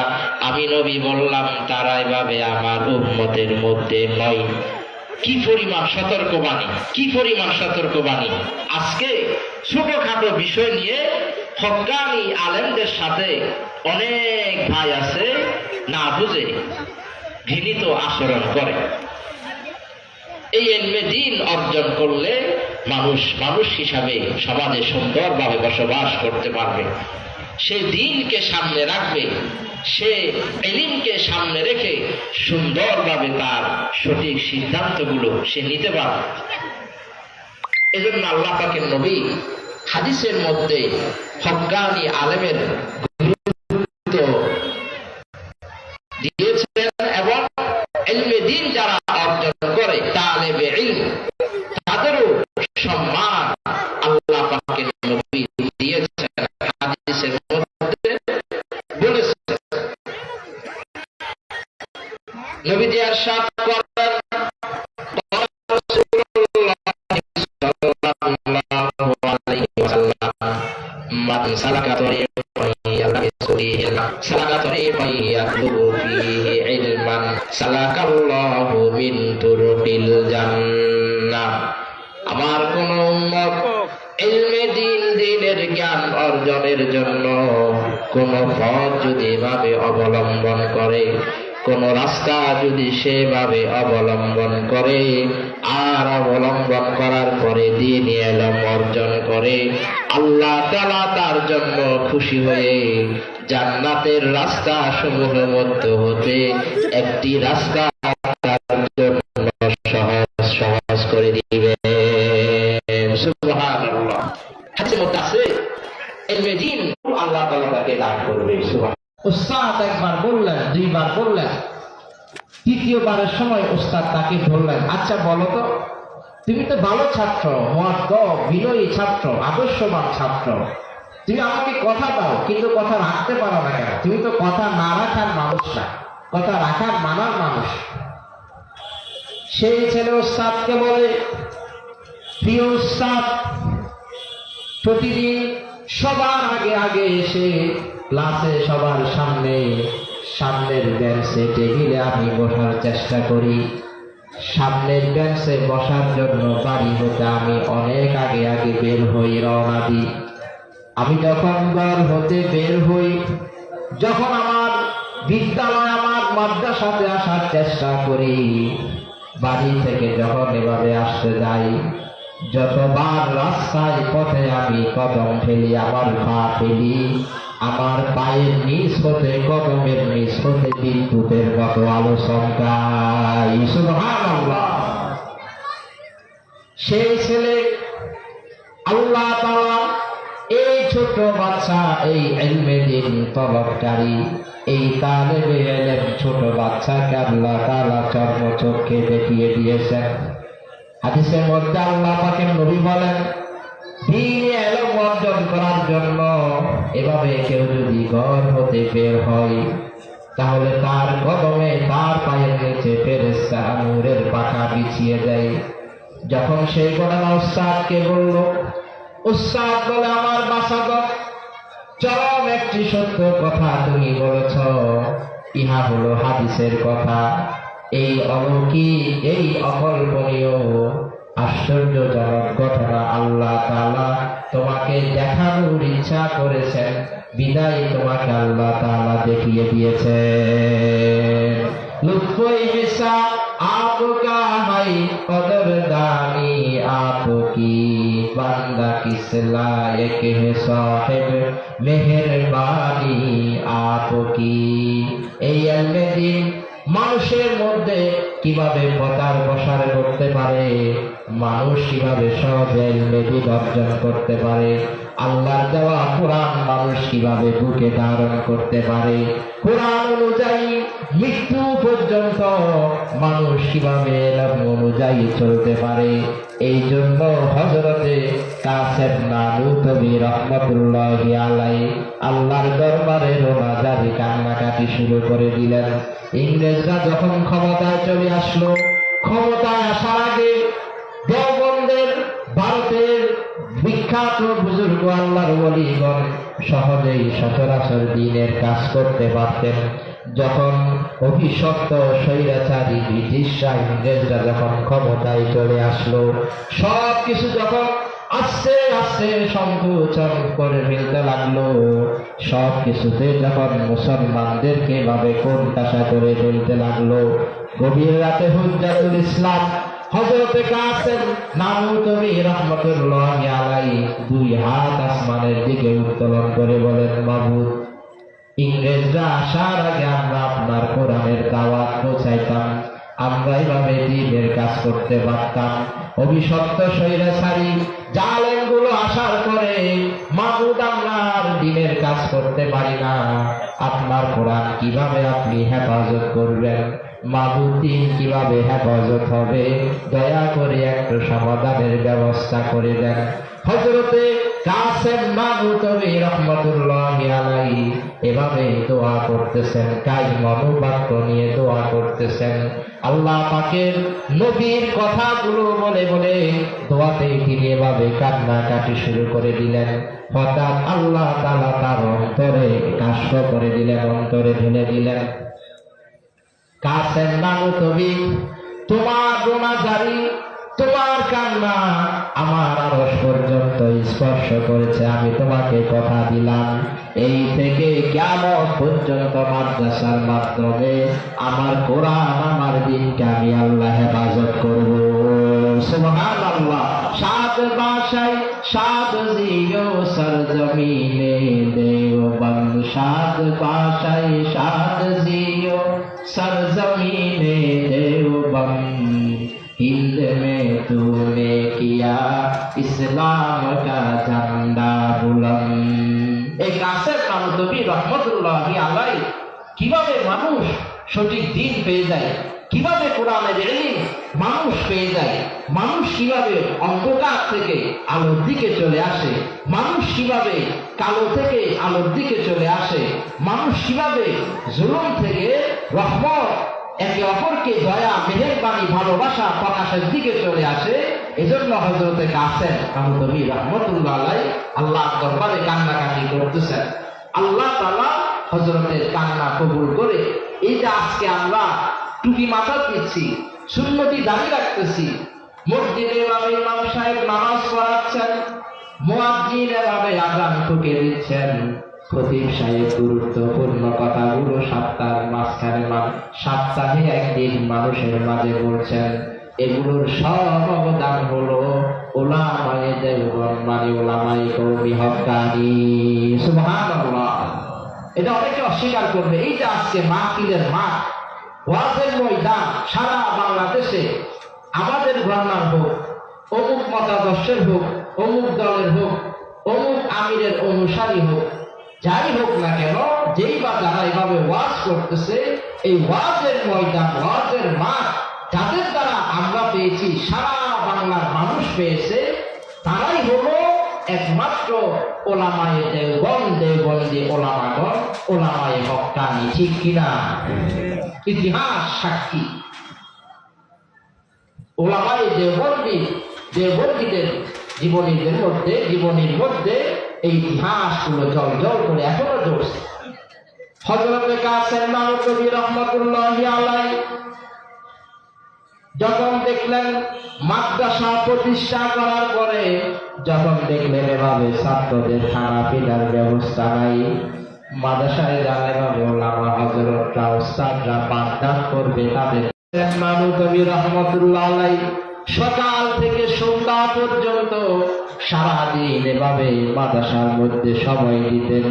Speaker 1: আমি নবী বললাম তারা এভাবে আমার উম্মতের মধ্যে নয়। কি পরিমাণ সতর্কবাণী, কি পরিমাণ সতর্কবাণী! আজকে ছোটখাটো বিষয় নিয়ে হক্কানি আলেমদের সাথে অনেক ভাই আছে না বুঝে ঘৃণিত আচরণ করে। এই ইলমে দ্বীন অর্জন করলে মানুষ মানুষ হিসাবে সমাজে সুন্দরভাবে বসবাস করতে পারবে। সে দ্বীনকে সামনে রাখবে, সে ইলমকে সামনে রেখে সুন্দরভাবে তার সঠিক সিদ্ধান্তগুলো সে নিতে পারবে। এজন্য আল্লাহ পাকের নবী হাদিসের মধ্যে হক্কানি আলেমের গুরুত্ব দিয়েছেন এবং ইলমে দ্বীন যারা অর্জন করে তালেবে ইলম তাদেরও সম্মান আল্লাহ পাকের নবী দিয়েছেন। হাদিসের মধ্যে বলেছেন, নবীজি ইরশাদ করেন, মান সালাকা তরিকান ইয়ালতামিসু ফীহি ইলমান সালাকাল্লাহু মিন তুরুকিল জান্নাহ। আমার কোন উম্মত ইলমে দ্বীন, দ্বীনের জ্ঞান অর্জনের জন্য কোন পথ যদি এভাবে অবলম্বন করে, কোন রাস্তা যদি সেভাবে অবলম্বন করে আর অবলম্বন করার পরে দ্বীন ইলম অর্জন করে, আল্লাহ তাআলা তার জন্য খুশি হয়ে জান্নাতের রাস্তা সমূহের মধ্যে হতে একটি রাস্তা তার জন্য সহজ সহজ করে দিবেন। সুবহানাল্লাহ। হাদিসের মধ্যে আছে ইলমে দ্বীন আল্লাহ তাআলা তাকে দান করবে। সুবহানাল্লাহ।
Speaker 2: উস্তাদ একবার বললেন, দুইবার বললেন, তৃতীয়বারের সময় উস্তাদ তাকে বললেন, আচ্ছা বলো তো, তুমি তো ভালো ছাত্র, মুআদ্দব, বিনয়ী ছাত্র, আদর্শবান ছাত্র, তুমি আমাকে কথা দাও, কিন্তু কথা রাখতে পারো না কেন? তুমি তো কথা না রাখার মানুষ না, কথা রাখার মানার মানুষ। সেই ছেলে উস্তাদকে বলে, প্রিয় উস্তাদ, প্রতিদিন সবার আগে আগে এসে ক্লাসে সবার সামনের বেঞ্চে টেবিলে আমি বসার চেষ্টা করি। সামনের বেঞ্চে বসার জন্য বাড়ি হতে আমি অনেক আগে আগে বের হই, রওনা দিই। আমি যখন ঘর হতে বের হই, যখন আমার বিদ্যালয়, আমার মাদ্রাসাতে আসার চেষ্টা করি, বাড়ি থেকে যখন এভাবে আসতে যাই, যতবার রাস্তায় পথে আমি কদম ফেলি, আমার পা ফেলি, আমার পায়ের নিচ হতে, কদমের নিচ হতে বিদ্যুতের মতো আলো চমকায়। সুবহানাল্লাহ। সেই ছেলে আল্লাহ তাআলা এই ছোট বাচ্চা, এই ইলমে দ্বীন তলবকারী, এই তালেবে ইলম ছোট বাচ্চাকে আল্লাহ তাআলা চর্মচক্ষে দেখিয়ে দিয়েছেন। হাদিসের মধ্যে আল্লাহ পাকের নবী বলেন, দ্বীন ইলম অর্জন করার জন্য এভাবে কেউ যদি ঘর হতে বের হয়, তাহলে তার কদমে, তার পায়ের নিচে ফেরেশতা নূরের পাখা বিছিয়ে দেয়। যখন সেই ঘটনা উস্তাদকে বলল, উস্তাদ বলে, আমার বাসাগত চরম একটা একটি সত্য কথা তুমি বলেছ, ইহা হলো হাদিসের কথা। এই অলৌকিক, এই অকল্পনীয় আশ্চর্যজনক ঘটনা আল্লাহ তাআলা তোমাকে দেখানোর ইচ্ছা করেছেন, বিদায় তোমাকে আল্লাহ তাআলা দেখিয়ে দিয়েছেন। লুৎফই মিসা आपका है कदरदानी आपकी, बंदा किस लायक है साहिब मेहरबानी आपकी। এই দিন মানুষের মধ্যে কিভাবে প্রচার প্রসার করতে পারে, মানুষ কিভাবে সহজে ইলমেদিন অর্জন করতে পারে, আল্লাহর দেওয়া কোরআন মানুষ কিভাবে বুকে ধারণ করতে পারে, কোরআন অনুযায়ী মৃত্যু পর্যন্ত মানুষ কিভাবে এলম অনুযায়ী চলতে পারে, এই জন্য হযরতে কাসেম নানুতবী রাহমাতুল্লাহি আলাইহি আল্লাহর দরবারে রোনাজারি কান্নাকাটি শুরু করে দিলেন। ইংরেজরা যখন ক্ষমতায় চলে আসলো, ক্ষমতায় আসার আগে দেওবন্দের, ভারতের বিখ্যাত বুজুর্গ আল্লাহর ওলিগণ সহজেই সচরাচর দ্বীনের কাজ করতে পারতেন। যখন অভিশপ্ত স্বৈরাচারী ব্রিটিশরা, ইংরেজরা যখন ক্ষমতায় চলে আসলো, সব কিছু যখন আস্তে আস্তে সংকোচন করে ফেলতে লাগলো, সব কিছুতে যখন মুসলমানদেরকে ভাবে কোণঠাসা করে ফেলতে লাগলো, গভীর রাতে হুজ্জাতুল ইসলাম হযরতে কাসেম নানুতবী রাহমাতুল্লাহি আলাইহি দুই হাত আসমানের দিকে উত্তোলন করে বলেন, মাবুদ, ইংরেজরা আসার আগে আমরা আপনার কোরআনের দাওয়াত পৌঁছাইতাম, আমরা এইভাবে দ্বীনের কাজ করতে পারতাম। অভিশপ্ত স্বৈরাচারী জালেমগুলো আসার পরে মাবুদ আমরা আর দ্বীনের কাজ করতে পারি না, আপনার কোরআন কিভাবে আপনি হেফাজত করবেন, মাবুদ দ্বীন কিভাবে হেফাজত হবে, দয়া করে একটু সমাধানের ব্যবস্থা করে দেন। হযরতে কাসেম নানুতবী রাহমাতুল্লাহি আলাইহি এভাবে দোয়া করতেছেন, কায়িম অনুবাক্য নিয়ে দোয়া করতেছেন। আল্লাহ পাকের নবীর কথাগুলো বলে বলে দোয়াতে তিনি এভাবে কান্নাকাটি শুরু করে দিলেন। হঠাৎ আল্লাহ তাআলা তার অন্তরে কাষ্ঠ করে দিলেন, অন্তরে ঢেলে দিলেন। কাসেম নানুতবী, তোমার রোনাজারি, তোমার কান্না আমার আরশ পর্যন্ত স্পর্শ করেছে। আমি তোমাকে কথা দিলাম, এই থেকে কিয়ামত পর্যন্ত মাদ্রাসার মাধ্যমে আমার কোরআন, আমার দ্বীনকে আমি আল্লাহ হেফাজত করব। সুবহানাল্লাহ। সাত ভাষায় সাত জিও সরজমিনে দেওবন্দ, সাত ভাষায় সাত জিও সরজমিনে দেওবন্দ, हिंद में तूने किया इस्लाम का झंडा बुलंद। এই কাসেম নানুতবী রাহমাতুল্লাহি আলাইহি কিভাবে মানুষ সঠিক দ্বীন পেয়ে যায়, কিভাবে কোরআনের ইলম মানুষ পেয়ে যায়, মানুষ কিভাবে অন্ধকার থেকে আলোর দিকে চলে আসে, মানুষ কিভাবে কালো থেকে আলোর দিকে চলে আসে, মানুষ কিভাবে জুলুম থেকে রহমত, একে অপরকে দয়া, মেহেরবানি, ভালোবাসা প্রকাশের দিকে চলে আসে। এজন্য হযরতে কাসেম নানুতবী রাহমাতুল্লাহি আলাইহি আল্লাহর দরবারে কান্নাকাটি করতেছেন। আল্লাহ তাআলা হযরতের কান্না কবুল করে এই যে আজকে আমরা টুপি মাথা দিচ্ছি, সুন্নতি দাঁড়ি রাখতেছি, মসজিদে এভাবে ইমাম সাহেব নামাজ পড়াচ্ছেন, মুয়াজ্জিন এভাবে আযান ঠুকে দিচ্ছেন, খতিব সাহেব গুরুত্বপূর্ণ কথাগুলো সপ্তাহে একদিন মানুষের মাঝে বলছেন, এগুলোর সব অবদান হলো উলামায়ে দেওবন্দ, মানে উলামায়ে কওমি হক্কানি। সুবহানাল্লাহ। এটা অনেকে অস্বীকার করবে। এই যে আজকে মাহফিলের মাঠ, ওয়াজের ময়দান সারা বাংলাদেশে আমাদের ঘরানার হোক, অমুক মতাদর্শের হোক, অমুক দলের হোক, অমুক আমিরের অনুসারী হোক, যাই হোক না কেন, যেই বা যারা এভাবে ওয়াজ করতেছে, এই ওয়াজের ময়দান, ওয়াজের মাঠ যাদের দ্বারা আমরা পেয়েছি, সারা বাংলার মানুষ পেয়েছে, তারাই হলো একমাত্র ওলামায়ে দেওবন্দ, দেওবন্দি ওলামাগণ, ওলামায়ে হক্কানি। ঠিক কিনা? ইতিহাস সাক্ষী। ওলামায়ে দেওবন্দি, দেওবন্দিদের জীবনীর মধ্যে এই ইতিহাসগুলো জল জল করে এখনো জ্বলছে। হযরত কাসেম নানুতুবি রহমাতুল্লাহি আলাইহি যখন দেখলেন মাদ্রাসা প্রতিষ্ঠা করার পরে, যখন দেখলেন এভাবে ছাত্রদের খানা পিনার ব্যবস্থা নাই, মাদ্রাসায় যারা এভাবে ওলামা হযরতরা উস্তাদরা পাঠদান করবে, তাদের নানুতুবি রহমাতুল্লাহি আলাইহি সকাল থেকে সন্ধ্যা পর্যন্ত সারাদিন এভাবে মাদ্রাসার মধ্যে সময় দিতেন।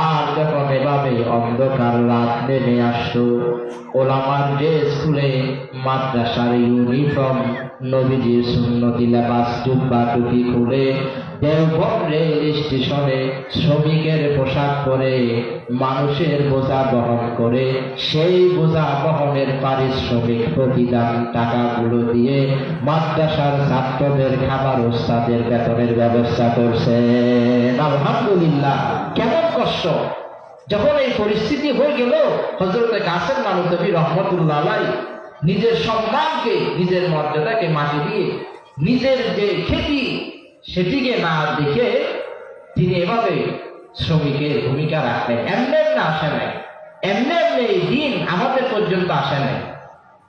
Speaker 2: আর যখন এভাবে অন্ধকার রাত নেমে আসতো, ওলামার ড্রেস খুলে মাদ্রাসার ইউনিফর্ম, নবীজির সুন্নতি লেবাস জুব্বা টুপি খুলে দেওবন্দ রেল স্টেশনে শ্রমিকের পোশাক পরে মানুষের বোঝা বহন করে, সেই বোঝা বহনের পারিশ্রমিক প্রতিদান টাকাগুলো দিয়ে মাদ্রাসার ছাত্রদের খাবার ওস্তাদের বেতনের ব্যবস্থা করছে। আলহামদুলিল্লাহ। কেমন কষ্ট! যখন এই পরিস্থিতি হয়ে গেল, হযরত কাসেম নানুতুবি রহমাতুল্লাহ আলাইহি নিজের সম্মানকে, নিজের মর্যাদাকে মাটি দিয়ে, নিজের যে খ্যাতি সেটিকে না দেখে তিনি এভাবে শ্রমিকের ভূমিকা রাখলেন। এমনি না আসে নাই, এমনি এই দিন আমাদের পর্যন্ত আসে নাই।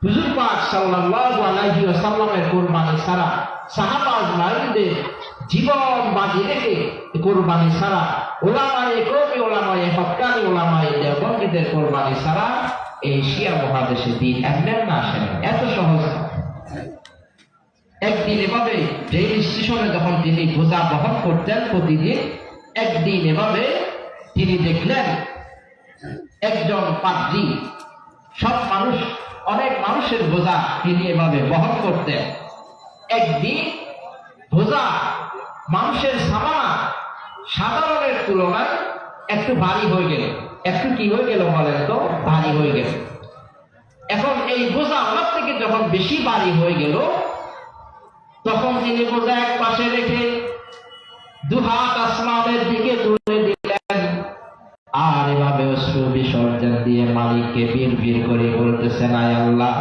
Speaker 2: হুজুর পাক সাল্লাল্লাহু আলাইহি ওয়াসাল্লামের কুরবানি ছাড়া, সাহাবা আজমাইনদের জীবন বাজি রেখে কুরবানি ছাড়া, ওলামায়ে কওমি, ওলামায়ে হক্কানি, ওলামায়ে দেওবন্দীদের কুরবানি ছাড়া এশিয়া মহাদেশে দিন এমনি না আসে নাই। এত সহজ। একদিন এভাবে রেল স্টেশনে যখন তিনি বোঝা বহন করতেন প্রতিদিন, একদিন এভাবে তিনি দেখলেন একজন পাদ্রী, সব মানুষ, অনেক মানুষের বোঝা তিনি এভাবে বহন করতেন। একদিন বোঝা, মানুষের সামানা সাধারণের তুলনায় একটু ভারী হয়ে গেল। একটু কি হয়ে গেল বলেন তো? ভারী হয়ে গেল। এখন এই বোঝা আমার থেকে যখন বেশি ভারী হয়ে গেল, তখন তিনি বোঝা এক পাশে রেখে দুহাত আসমানের দিকে তুলে দিলেন, আর এভাবে অশ্রু বিসর্জন দিয়ে মালিককে বিড়বিড় করে বলতেছেন, আয় আল্লাহ,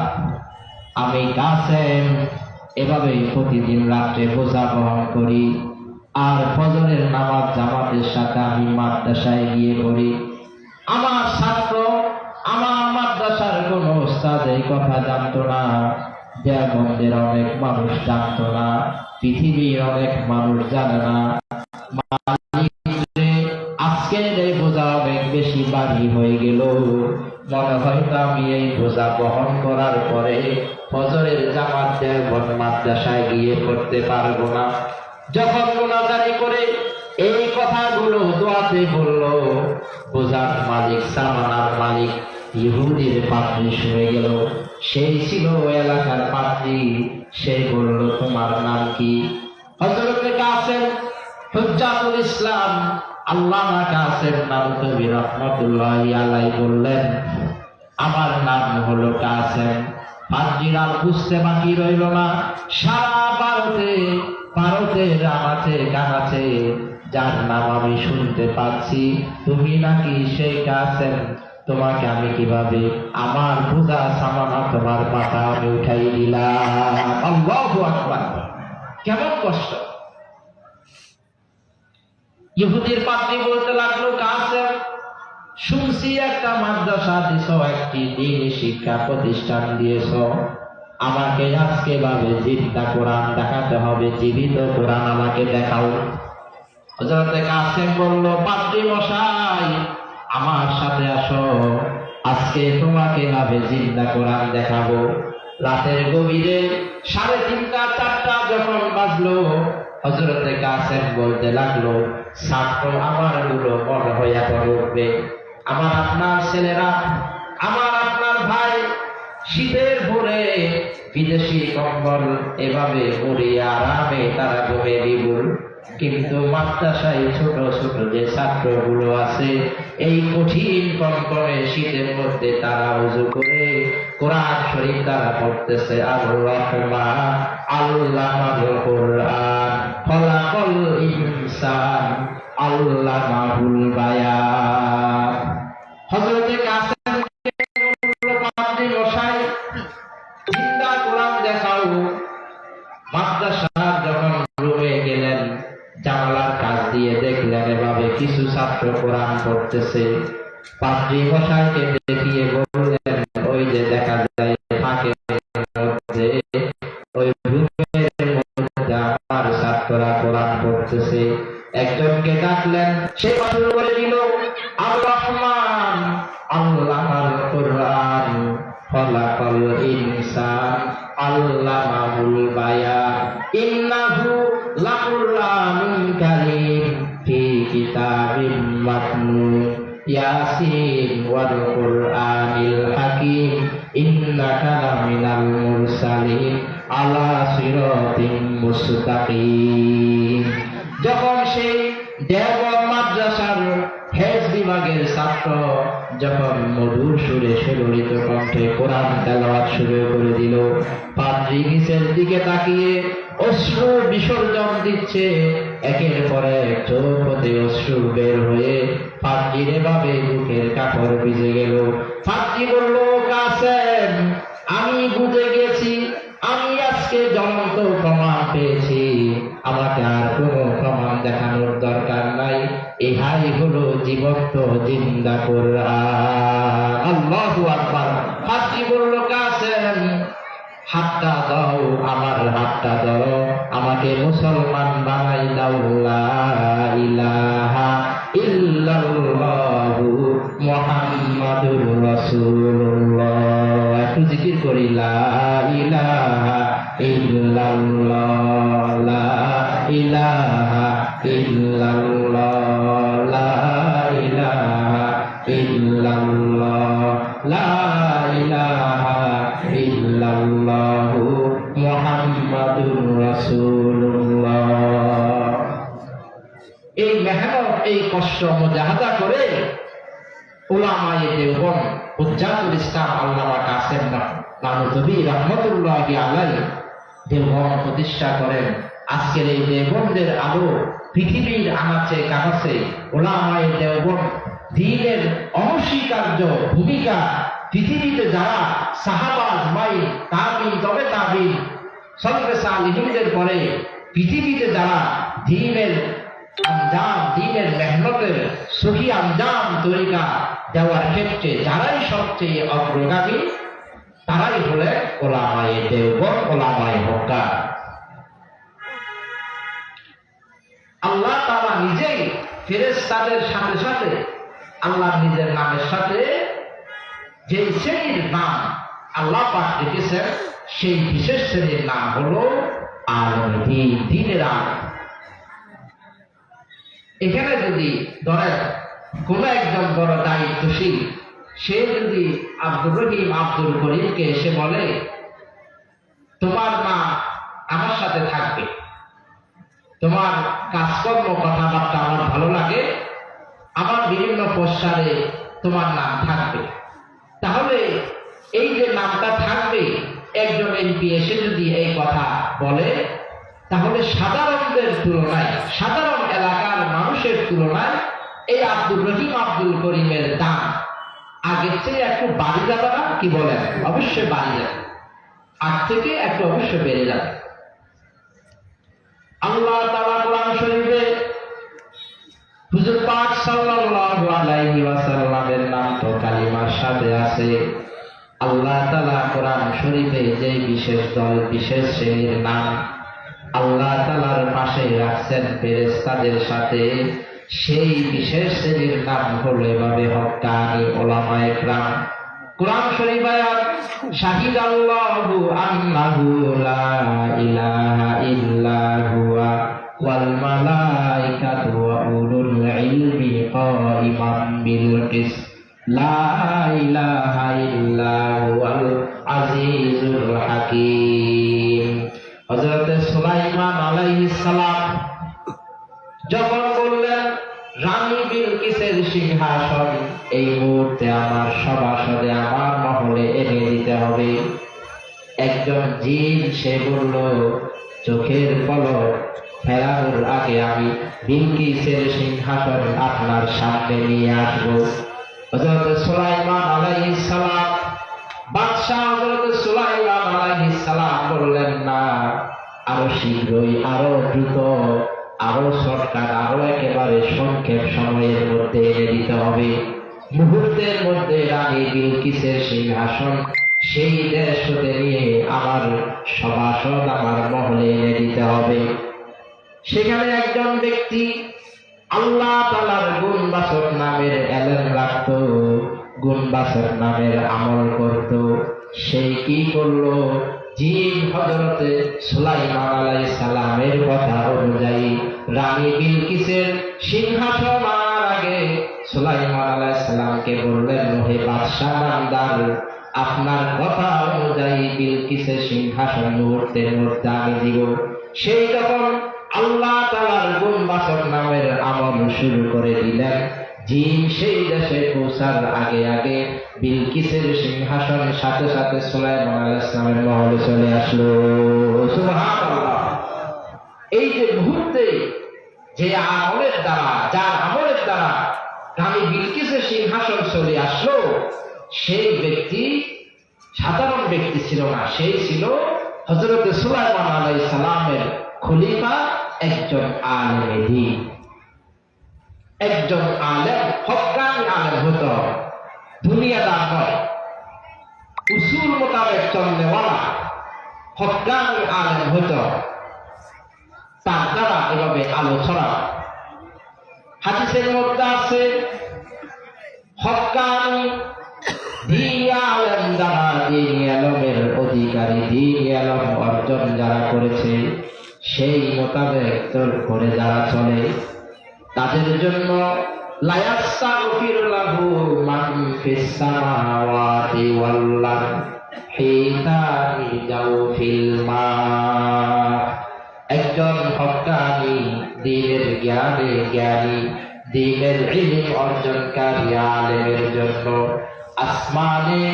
Speaker 2: আমি কাসেম এভাবে প্রতিদিন রাত্রে বোঝা বহন করি, আর ফজরের নামাজ জামাতের সাথে আমি মাদ্রাসায় গিয়ে পড়ি। আমার ছাত্র, আমার মাদ্রাসার কোন ওস্তাদ এই কথা জানতো না, দেওবন্দের অনেক মানুষ জানতো না, পৃথিবীর অনেক মানুষ জানে না। আজকে এই বোঝা অনেক বেশি ভারী হয়ে গেল, মনে হয়তো আমি এই বোঝা বহন করার পরে ফজরের জামাত দেওবন্দ মাদ্রাসায় গিয়ে পড়তে পারবো না। যখন মোনাজারি করে এই কথাগুলো দোয়াতে বলল, বোঝার মালিক, সামানার মালিক ইহুদির পাদ্রী শুনে গেল। সেই ছিল এলাকার পাদ্রী। সে বলল, তোমার নাম কি? হযরত কাসেম হুজ্জাতুল ইসলাম আল্লামা কাসেম নানুতুবি রহমাতুল্লাহি আলাইহি বললেন, আমার নাম হলো কাসেম। পাদ্রীর আর বুঝতে বাকি রইল না। সারা ভারতের আনাচে কানাচে যার নাম আমি শুনতে পাচ্ছি, তুমি নাকি সেই কাসেম, তোমাকে আমি কিভাবে, আমার বোঝা সামানা তোমার মাথা আমি উঠাই দিলাম। আল্লাহু আকবার। কেমন কষ্ট! ইহুদির পাদ্রী বলতে লাগলো, কাসেম, শুনছি একটা মাদ্রাসা দিছো, একটি দ্বীনি শিক্ষা প্রতিষ্ঠান দিয়েছ, আমাকে আজকে ভাবে জিন্দা কোরআন দেখাতে হবে, জীবিত কোরআন আমাকে দেখাও। হযরত কাসেম বলল, পাদ্রী মশাই, আমার সাথে আসো, আজকে তোমাকে ভাবে জিন্দা কোরআন দেখাবো। রাতের গভীরে 3:30 4টা যখন বাজলো, হযরত কাসেম বলতে লাগলো, ছাত্র আমার গুলো মনে হয় এখন উঠবে। আমার আপনার ছেলেরা, আমার আপনার ভাই শীতের ভোরে বিদেশি কম্বল এভাবে পরিয়ে আরামে তারা ঘুমিয়ে দিবুল, কিন্তু মাদ্রাসায় ছোট ছোট যে ছাত্রগুলো আছে, এই কঠিন কনকনে শীতের মধ্যে তারা উযু করে কোরআন শরীফ তারা পড়তেছে। আল্লাহু আকবার। আল্লামাল কোরআন খলাকাল ইনসান আল্লামাহুল বায়ান। হযরত কাসেম পাদ্রী মশাই, জিন্দা কোরআন দেখাও। মাদ্রাসার যখন রুমে গেলেন, দেখলেন এভাবে কিছু ছাত্র কোরআন পড়তেছে। পাদ্রী মশাইকে দেখিয়ে বললেন, ওই যে দেখা যায় ফাঁকের মধ্যে ওই রুমের মধ্যে আমার ছাত্ররা কোরআন পড়তেছে। একজনকে ডাকলেন, সে শুরু করে দিল, আর রহমান আল্লামাল কোরআন খলাকাল ইনসান আল্লামাহুল বায়ান ইন্নাহু লাকুরআনুন কারীম ফি কিতাবিম মাকনুন ইয়াসিন ওয়াল কুরআনিল হাকীম ইন্নাকা লামিনাল মুরসালিন আলা সিরাতিম মুস্তাকিম। যখন সেই দেওবন্দ মাদ্রাসার হেফজ বিভাগের ছাত্র যখন মধুর সুরে সুললিত কণ্ঠে কোরআন তেলাওয়াত শুরু করে দিল, পাদ্রী নিচের দিকে তাকিয়ে অশ্রু বিসর্জন দিচ্ছে। একের পর এক চোখ হতে অশ্রু বের হয়ে পাদ্রীর এভাবে বুকের কাপড় ভিজে গেল। পাদ্রী বলল, কাসেম, আমি বুঝে গেছি, আমি আজকে জ্বলন্ত প্রমাণ পেয়েছি, আমাকে আর কোনো প্রমাণ দেখানোর দরকার নাই। ইহাই হলো জীবন্ত জিন্দা কোরআন। আল্লাহু আকবার। পাদ্রী বলল, কাসেম, হাতটা দাও, আমার হাতটা দাও, আমাকে মুসলমান বানাই দাও। লা ইলাহা ইল্লাল্লাহু মুহাম্মাদুর রাসূলুল্লাহ। একটু জিকির করি, লা ইলাহা ইল্লাল্লাহ, লা ইলাহা ইল্লাল্লাহ, লা ইলাহা ইল্লাল্লাহ, লা ইলাহা ইল্লাল্লাহু মুহাম্মাদুর রাসূলুল্লাহ। এই মেহনত, এই কষ্ট মুজাহাদা করে উলামায়ে দেওবন্দ হুজ্জাতুল ইসলাম আল্লামা কাসেম নানুতুবি রাহমাতুল্লাহি আলাইহি দেওবন্দ প্রতিষ্ঠা করেন। আজকের এই দেওবন্দের আলো পৃথিবীর আনাচে কানাচে উলামায়ে দেওবন্দ দ্বীনের অনস্বীকার্য ভূমিকা পৃথিবীতে যারা সাহাবা আজমাইন তাবিঈন তবে তাবিঈন সলফে সালিহিনদের পরে পৃথিবীতে যারা দ্বীনের আঞ্জাম, দ্বীনের মেহনতের সহি আঞ্জাম তরিকা দেওয়ার ক্ষেত্রে যারাই সবচেয়ে অগ্রগামী, তারাই হলে উলামায়ে দেওবন্দ, উলামায়ে হক্কা। আল্লাহ তাআলা নিজেই ফেরেশতাদের সাথে সাথে আল্লাহ নিজের নামের সাথে যে শ্রেণীর নাম আল্লাহ পাক রেখেছেন, সেই বিশেষ শ্রেণীর নাম হলো আলেম দ্বীন, দ্বীনের আলেম। এখানে যদি ধরেন কোন একজন বড় দায়িত্বশীল, সে যদি আব্দুর রহিম আব্দুল করিমকে এসে বলে, তোমার নাম আমার সাথে থাকবে, তোমার কাজকর্ম কথাবার্তা আমার ভালো লাগে, আমার বিভিন্ন পোস্টারে তোমার নাম থাকবে, তাহলে এই যে নামটা থাকবে, একজন এমপি এসে যদি এই কথা বলে, তাহলে সাধারণদের তুলনায়, সাধারণ এলাকার মানুষের তুলনায় এই আব্দুর রহিম আব্দুল করিমের দাম আগের চেয়ে একটু বাড়ি যাবে না? কি বলেন? অবশ্যই বাড়ি যাবে, আগ থেকে একটু অবশ্যই বেড়ে যাবে। আল্লাহ তাআলা কোরআন শরীফে হুজুর পাক সাল্লাল্লাহু আলাইহি ওয়াসাল্লামের নাম তো কালিমার সাথে আছে। আল্লাহ তাআলা কোরআন শরীফে যে বিশেষ দল, বিশেষ শ্রেণীর নাম আল্লাহ তাআলার পাশে রাখছেন ফেরেশতাদের সাথে, সেই বিশেষ শ্রেণীর নাম হলো এভাবে হক্কানি উলামায়ে কেরাম। কোরআন শরীফ আয়াত, শাহিদাল্লাহু আন্নাহু লা ইলাহা ইল্লা হুয়া ওয়াল মালাইকাতু ওয়া উলুল ইলমি কাইমান বিল কিসত লা ইলাহা ইল্লা হুয়াল আজিজুল হাকীম। হযরত সুলাইমান আলাইহিস সালাম যখন বললেন, রানী বিলকিসের সিংহাসন এই মুহূর্তে আমার সভাসদে, আমার মহলে এনে দিতে হবে, একজন জিন সে বলল, চোখের পলক ফেরানোর আগে আমি বিলকিসের সিংহাসন আপনার সামনে নিয়ে আসবো। হযরত সুলাইমান আলাইহিস সালাম, বাদশাহ হযরত সুলাইমান আলাইহিস সালাম বললেন, না, আরো শীঘ্রই, আরো দ্রুত আরো শর্টকাট, আরো একেবারে সংক্ষেপ সময়ের মধ্যে এনে দিতে হবে। মুহূর্তের মধ্যে রানী বিলকিসের সিংহাসন সেই দেশ হতে নিয়ে আমার সভাসদ, আমার মহলে এনে দিতে হবে। সেখানে একজন ব্যক্তি আল্লাহ তাআলার গুণবাচক নামের এলেম রাখত, গুণবাচক নামের আমল করত। সেই কি করলো? জিন হযরতে সুলাইমান আলাইহিস সালামের কথা অনুযায়ী রানী বিলকিসের সিংহাসন আনার আগে সুলাইমান আলাইহিস সালামকে বললেন, হে বাদশাহ নামদার, আপনার কথা অনুযায়ী বিলকিসের সিংহাসন মুহূর্তের মধ্যে আমি দিব। সেই যখন আল্লাহ তাআলার গুণবাচক নামের আমল শুরু করে দিলেন, জিন সেই দেশে পৌঁছার আগে আগে বিলকিসের সিংহাসনের সাথে সাথে সুলাইমান আলাইহিস সালামের মহলে চলে আসলো। সুবহানাল্লাহ! এই যে মুহূর্তে যে আমলের দ্বারা, যার আমলের দ্বারা রানী বিলকিসের সিংহাসন চলে আসলো, সেই ব্যক্তি সাধারণ ব্যক্তি ছিল না, সেই ছিল হযরতে সুলাইমান আলাইহিস সালামের খলিফা, একজন আলেম দ্বীন, একজন আলেম, হক্কানি আলেম হতে হবে, দুনিয়াদার নয়, উসুল মোতাবেক চলনেওয়ালা হক্কানি আলেম হতে হবে। তার দ্বারা এভাবে আলোচনা হাদিসের মধ্যে আছে, হক্কানি দ্বীন আলেম যারা, দ্বীন আলেমের অধিকারী, দ্বীন আলেম অর্জন যারা করেছে, সেই মোতাবেক করে যারা চলে, তাদের জন্য লা ইয়াস্তাগফিরু লাহু মান ফিস সামাওয়াতি ওয়াল আরদ হিনা জাওফিল মা। একজন হক্কানি দ্বীনের জ্ঞানী, দ্বীনের ইলম অর্জনকারী আলেমের জন্য আসমানে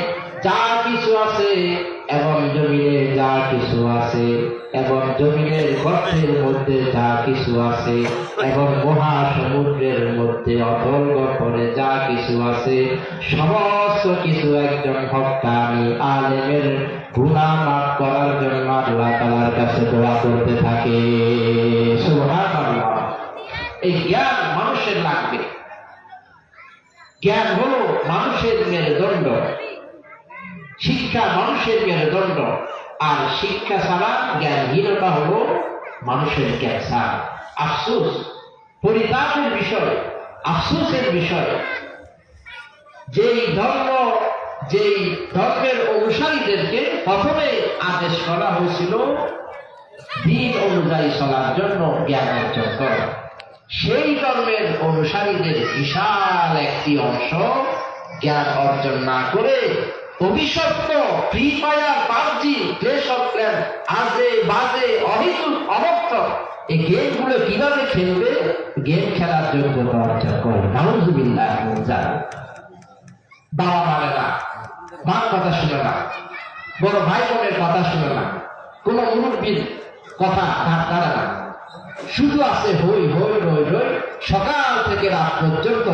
Speaker 2: যা কিছু আছে এবং জমিনে যা কিছু আছে, এবং জমিনের গর্তের মধ্যে যা কিছু আছে, এবং মহাসমুদ্রের মধ্যে অতল গহ্বরে যা কিছু আছে, সমস্ত কিছু একজন হক্কানি আলেমের গুনাহ মাফ করার জন্য আল্লাহ তাআলার কাছে দোয়া করতে থাকে। সুবহানাল্লাহ! এই জ্ঞান মানুষের লাগবে। জ্ঞান হলো মানুষের মেরুদণ্ড, শিক্ষা মানুষের মেরুদণ্ড, আর শিক্ষা ছাড়া জ্ঞানহীনতা হলো মানুষের ক্যান্সার। আফসোস, পরিতাপের বিষয়, আফসোসের বিষয়, যেই ধর্মের অনুসারীদেরকে প্রথমে আদেশ করা হয়েছিল দ্বীন অনুযায়ী চলার জন্য জ্ঞান অর্জন করা, সেই ধর্মের অনুসারীদের বিশাল একটি অংশ জ্ঞান অর্জন না করে অভিশপ্ত ফ্রি ফায়ার, পাবজি, ক্লেশ অফ ক্ল্যান, আজে বাজে অহিতুক অনর্থ এই গেমগুলো কিভাবে খেলবে, গেম খেলার যোগ্যতা অর্জন করে। নাউযুবিল্লাহ। বাবা মানে না, মার কথা শুনে না, বড় ভাই বোনের কথা শুনে না, কোন মুরব্বীর কথা তার দ্বারা না, শুধু আছে হই হই রই রই, সকাল থেকে রাত পর্যন্ত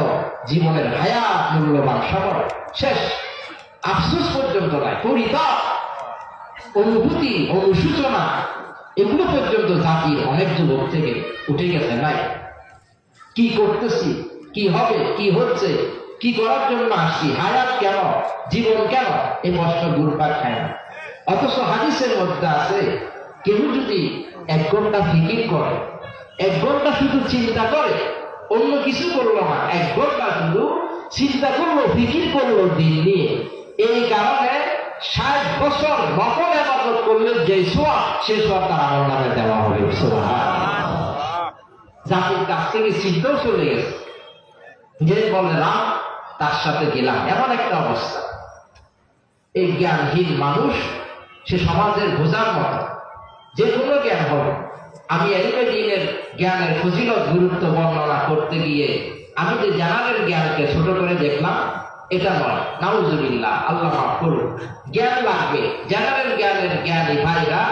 Speaker 2: জীবনের হায়াত মূল্যবান সময় শেষ, আফসোস পর্যন্ত নাই, পরিতাপ, অনুভূতি, অনুশোচনা, এগুলো পর্যন্ত জাতির অনেক যুবক থেকে উঠে গেছে। নাই, কি করতেছি, কি হবে, কি হচ্ছে, কি করার জন্য আসছি, হায়াত কেন, জীবন কেন, এই প্রশ্ন ঘুরপাক খায় না। অথচ হাদিসের মধ্যে আছে, কেউ যদি 1 ঘন্টা ফিকির করে, 1 ঘন্টা শুধু চিন্তা করে, অন্য কিছু করলো না, 1 ঘন্টা শুধু চিন্তা করলো, ফিকির করলো দিন নিয়ে, এই কারণে 60 বছর নফল ইবাদত করলে যে সওয়াব, সে সওয়াব তার আমলনামে দেওয়া হবে। সুবহানাল্লাহ! জাতির কাছ থেকে চিন্তাও চলে গেছে, যে বলে রাম তার সাথে গেলাম, এমন একটা অবস্থা। এই জ্ঞানহীন মানুষ সে সমাজের বোঝার মতো। যে কোনো জ্ঞান হবে, আমি এলিমে দ্বীনের জ্ঞানের ফজিলত গুরুত্ব বর্ণনা করতে গিয়ে আমি যে জেনারেল জ্ঞানকে ছোট করে দেখলাম, এটা নয়। নাউযুবিল্লাহ, আল্লাহ মাফ করুন। জ্ঞান লাগবে, জেনারেল জ্ঞানের জ্ঞানী ভাইরা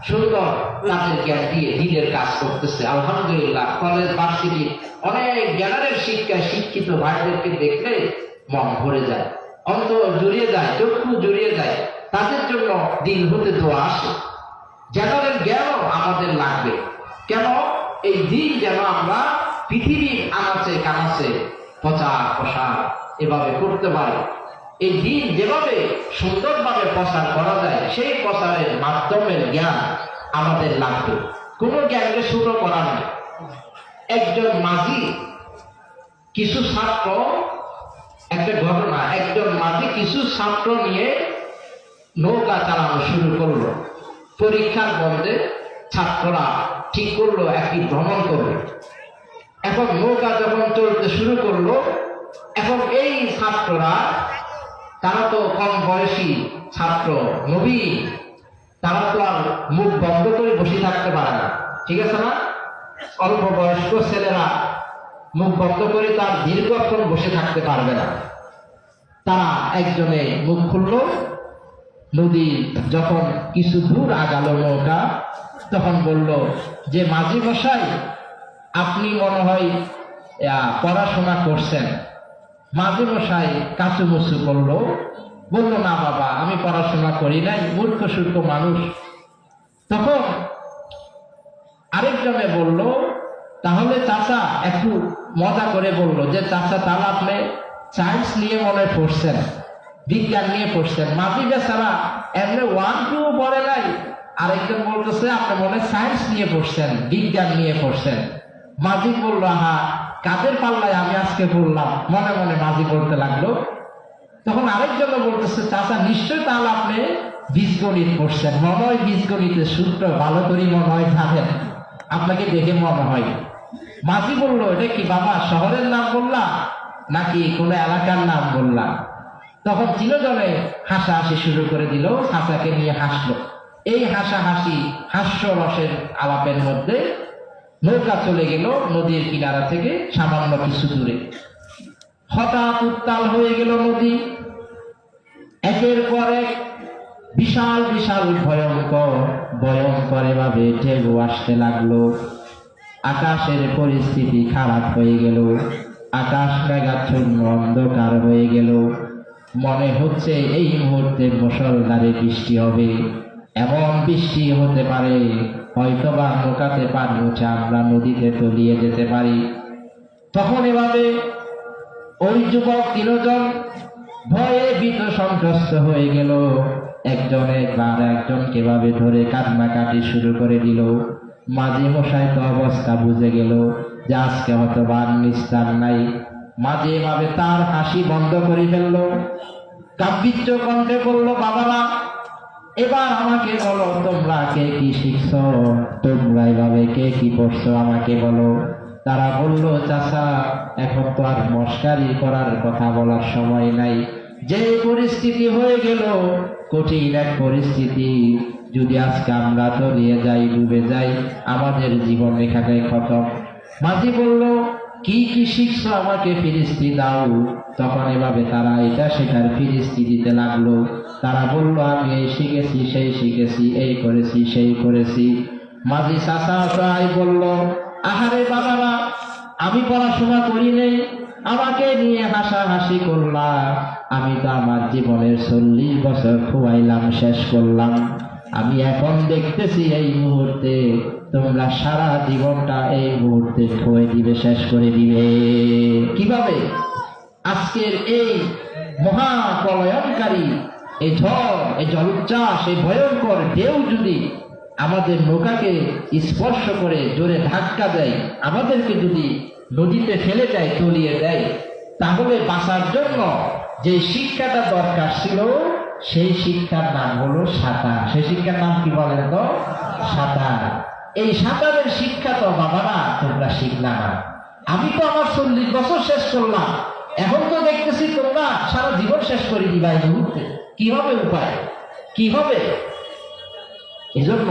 Speaker 2: সুন্দর তাদের জ্ঞান দিয়ে দ্বীনের কাজ করতেছে। আলহামদুলিল্লাহ, কলেজ ভার্সিটি অনেক জেনারেল শিক্ষায় শিক্ষিত ভাইদেরকে দেখলে মন ভরে যায়, অন্তর জুড়িয়ে যায়, চক্ষু জুড়িয়ে যায়। তাদের জন্য দিল হতে দোয়া আসে। জেনারেল জ্ঞানও আমাদের লাগবে। কেন? এই দিন যেন আমরা পৃথিবীর আনাচে কানাচে প্রচার প্রসার এভাবে করতে পারি। এই দিন যেভাবে সুন্দরভাবে প্রচার করা যায় সেই প্রচারের মাধ্যমের জ্ঞান আমাদের লাগবে। কোনো জ্ঞানকে ছোট করা নয়। একজন মাঝি কিছু ছাত্র, একটা ঘটনা, একজন মাঝি কিছু ছাত্র নিয়ে নৌকা চালানো শুরু করলো। পরীক্ষার মধ্যে ছাত্ররা ঠিক করলো একটি ভ্রমণ করবে। এখন নৌকা যখন চলতে শুরু করলো, এখন এই ছাত্ররা, তারা তো কম বয়সী ছাত্র, নবীন, তারা তো আর মুখ বন্ধ করে বসে থাকতে পারে না, ঠিক আছে না? অল্প বয়স্ক ছেলেরা মুখ বন্ধ করে তার দীর্ঘক্ষণ বসে থাকতে পারবে না। তারা একজনে মুখ খুললো। নদী যখন কিছু দূর আগালো নৌকা, তখন বলল যে মাঝি মশাই, আপনি মনে হয় পড়াশোনা করছেন। মাঝি মশাই কাচুমুচু করলো, বলল না বাবা, আমি পড়াশোনা করি নাই, মূর্খ সূর্খ মানুষ। তখন আরেকজনে বলল, তাহলে চাচা, একটু মজা করে বলল যে চাচা, তাহলে আপনি সায়েন্স নিয়ে মনে পড়ছেন, বিজ্ঞান নিয়ে পড়ছেন। মাঝি বেচারা এমনি 1-2 পড়ে নাই। আরেকজন বলতেছে আপনি মনে সায়েন্স নিয়ে পড়ছেন, বিজ্ঞান নিয়ে পড়ছেন। মাঝি বলল, হা, কাদের পাল্লায় আমি আজকে পড়লাম, মনে মনে মাঝি পড়তে লাগলো। তখন আরেকজন বলতেছে, চাচা নিশ্চয় তাহলে আপনি বীজগণিত পড়ছেন, মনে হয় বীজগণিতের সূত্র ভালো করে মনে হয় জানেন, আপনাকে দেখে মনে হয়। মাঝি বলল, এটা কি বাবা শহরের নাম বললাম নাকি কোনো এলাকার নাম বললাম? তখন তিনজনে হাসাহাসি শুরু করে দিল, চাচাকে নিয়ে হাসলো। এই হাসাহাসি হাস্যরসের আলাপের মধ্যে নৌকা চলে গেল নদীর কিনারা থেকে সামান্য কিছু দূরে। হঠাৎ উত্তাল হয়ে গেল নদী। একের পর এক বিশাল বিশাল ভয়ঙ্কর ভয়ঙ্কর ভাবে ঢেউ আসতে লাগলো। আকাশের পরিস্থিতি খারাপ হয়ে গেল। আকাশ মেঘাচ্ছন্ন অন্ধকার হয়ে গেল। মনে হচ্ছে এই মুহূর্তে মুষলধারে বৃষ্টি হবে। এমন বৃষ্টি হতে পারে হয়তোবা নৌকাতে পানি উঠে আমরা নদীতে তলিয়ে যেতে পারি। তখন এভাবে ওই যুবক তিনজন ভয়ে ভীত সন্ত্রস্ত হয়ে গেল। একজন একবার একজনকে ভাবে ধরে কান্নাকাটি শুরু করে দিল। মাঝি মশাই তো অবস্থা বুঝে গেল যে আজকে হয়তোবা নিস্তার নাই। মাঝে ভাবে তার হাসি বন্ধ করে ফেললো। গাম্ভীর্য কণ্ঠে বলল, বাবারা, এবার আমাকে বলো তোমরা কে কি শিখছ, তোমরা এভাবে কে কি পড়ছো আমাকে বলো। তারা বলল, চাচা, এখন তো আর মস্কারি করার কথা বলার সময় নাই। যে পরিস্থিতি হয়ে গেল, কঠিন এক পরিস্থিতি, যদি আজকে আমরা তলিয়ে যাই, ডুবে যাই, আমাদের জীবন এখানে খতম। মাঝি বলল, কি কি শিখছো আমাকে ফিরিস্তি দাও। তখন এভাবে তারা এটা সেটার ফিরিস্তি দিতে লাগলো। তারা বলল, আমি এই শিখেছি, সেই শিখেছি, এই করেছি, সেই করেছি। মাঝি চাচা বলল, আহারে বাবারা, আমি পড়াশোনা করি নাই, আমাকে নিয়ে হাসাহাসি করলাম। আমি তো আমার জীবনের 40 বছর খুয়াইলাম, শেষ করলাম। আমি এখন দেখতেছি এই মুহূর্তে তোমরা সারা জীবনটা এই মুহূর্তে খুয়ে দিবে, শেষ করে দিবে। কিভাবে? আজকের এই মহাপ্রলয়নকারী এই ঝড়, এই জলোচ্ছ্বাস, এই ভয়ঙ্কর ঢেউ যদি আমাদের নৌকাকে স্পর্শ করে জোরে ধাক্কা দেয়, আমাদেরকে যদি নদীতে ফেলে দেয়, তলিয়ে দেয়, তাহলে বাঁচার জন্য যে শিক্ষাটা দরকার ছিল সেই শিক্ষার নাম হলো সাঁতার। সেই শিক্ষার নাম কি বলেন তো? সাঁতার। এই সাঁতারের শিক্ষা তো বাবারা তোমরা শিখলা না। আমি তো আমার 40 বছর শেষ করলাম, এখন তো দেখতেছি তোমরা সারা জীবন শেষ করে দিবা এই মুহূর্তে। কি হবে উপায়? কি হবে? এজন্য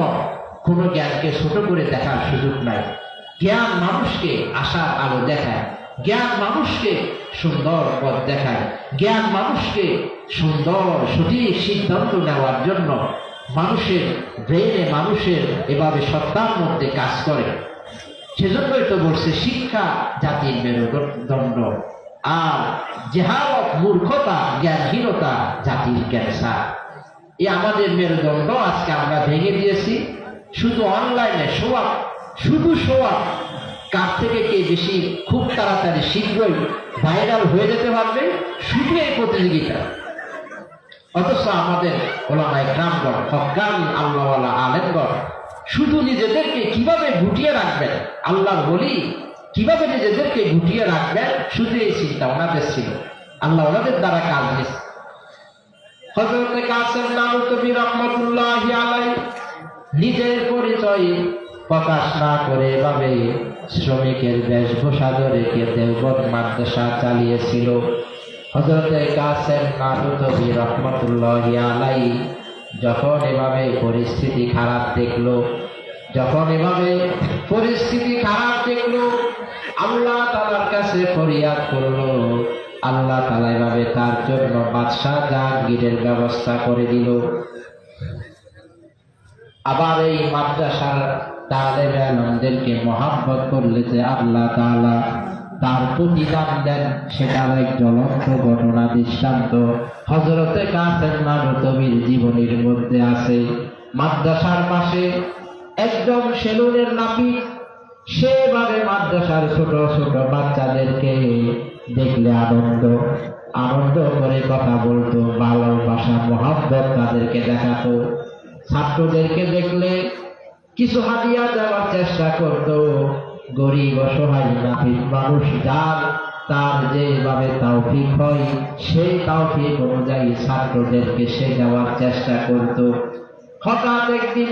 Speaker 2: কোনো জ্ঞানকে ছোট করে দেখার সুযোগ নাই। জ্ঞান মানুষকে আশার আলো দেখায়, জ্ঞান মানুষকে সুন্দর পথ দেখায়, জ্ঞান মানুষকে সুন্দর সঠিক সিদ্ধান্ত নেওয়ার জন্য মানুষের ব্রেনে, মানুষের এভাবে সত্তার মধ্যে কাজ করে। সেজন্যই তো বলছে শিক্ষা জাতির মেরুদণ্ড, আর জেহালত, মূর্খতা, জ্ঞানহীনতা জাতির ক্যান্সার। এই আমাদের মেরুদণ্ড আজকে আমরা ভেঙে দিয়েছি। শুধু অনলাইনে শো আপ শুধু শোয়া কার থেকে কে বেশি খুব তাড়াতাড়ি শীঘ্রই ভাইরাল হয়ে যেতে পারবে, শুধু এই প্রতিযোগিতা। অথচ আমাদের ওলামায়ে কেরামগণ, হক্কানি আল্লাহওয়ালা আলেমগণ শুধু নিজেদেরকে কিভাবে গুটিয়ে রাখবেন, আল্লাহর ওলি কিভাবে নিজেদেরকে গুটিয়ে রাখবেন, শুধু এই চিন্তা ওনাদের ছিল। আল্লাহ ওনাদের দ্বারা কাজ নিয়েছে। হযরত কাসেম নানুতুবি রাহমাতুল্লাহি আলাইহি নিজের পরিচয় প্রকাশ না করে এভাবে শ্রমিকের বেশভূষা ধরে দেওবন্দ মাদ্রাসা চালিয়েছিল। হযরত কাসেম নানুতুবি রাহমাতুল্লাহি আলাইহি যখন এভাবে পরিস্থিতি খারাপ দেখলো, আল্লাহ তাআলার কাছে ফরিয়াদ করলো। আল্লাহ তাআলা এভাবে তার জন্য বাদশাহ জাহাঙ্গীরের ব্যবস্থা করে দিল। আবার এই মাদ্রাসার তালেবে ইলমদেরকে মহব্বত করলে যে আল্লাহ তাআলা তার প্রতিদান দেন, সেটার এক জ্বলন্ত ঘটনা দৃষ্টান্ত হযরতে কাসেম নানুতুবির জীবনীর মধ্যে আছে। মাদ্রাসার পাশে একদম সেলুনের নাপিত, সেভাবে মাদ্রাসার ছোট ছোট বাচ্চাদেরকে দেখলে আনন্দ করে কথা বলতো, ভালোবাসা মহব্বত তাদেরকে দেখাতো। ছাত্রদেরকে দেখলে কিছু হাদিয়া দেওয়ার চেষ্টা করত। গরিব অসহায় নাপিত মানুষ তার যেভাবে তৌফিক হয়, সেই তৌফিক অনুযায়ী ছাত্রদেরকে সে দেওয়ার চেষ্টা করত। হঠাৎ একদিন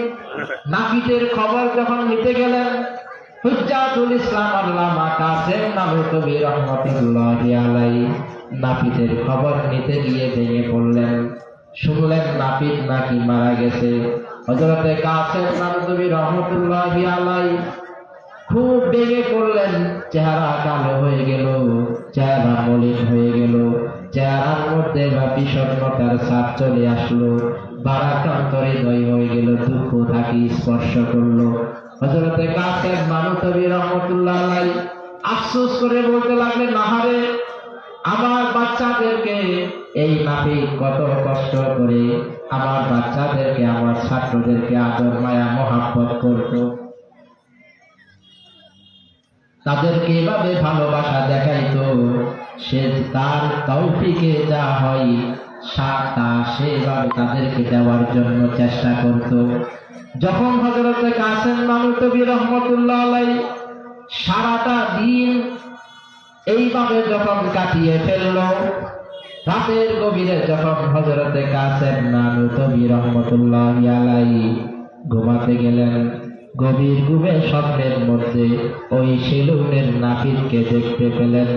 Speaker 2: নাপিতের খবর যখন নিতে গেলেন, হুজ্জাতুল ইসলাম আল্লামা কাসেম নানুতুবি রাহমাতুল্লাহি আলাইহি নাপিতের খবর নিতে গিয়ে ভেঙে পড়লেন। শুনলেন নাপিত নাকি মারা গেছে। হযরতে কাসেম নানুতুবি রাহমাতুল্লাহি আলাইহি খুব ভেঙে পড়লেন। চেহারা কালো হয়ে গেল, চেহারা মলিন হয়ে গেল, চেহারার মধ্যে বিষণ্ণতার ছাপ চলে আসলো, ভারাক্রান্ত হৃদয় হয়ে গেল, দুঃখ থাকি স্পর্শ করলো। হযরতে কাসেম নানুতুবি রাহমাতুল্লাহি আলাইহি আফসোস করে বলতে লাগলেন, আহারে, আমার বাচ্চাদেরকে এই নাপিত কত কষ্ট করে আমার বাচ্চাদেরকে, আমার ছাত্রদেরকে আদর মায়া মহব্বত করত, তাদেরকে এভাবে ভালোবাসা দেখাইতো। সে তার তৌফিকে যা হয় তা সেভাবে তাদেরকে দেওয়ার জন্য চেষ্টা করত। যখন হযরতে কাসেম নানুতুবি রাহমাতুল্লাহি আলাইহি সারাটা দিন এইভাবে যখন কাটিয়ে ফেলল, রাতের গভীরে যখন হযরতে কাসেম নানুতুবি রাহমাতুল্লাহি আলাইহি ঘুমাতে গেলেন, গভীর ঘুমে স্বপ্নের মধ্যে ওই সেলুনের নাপিতকে দেখতে পেলেন।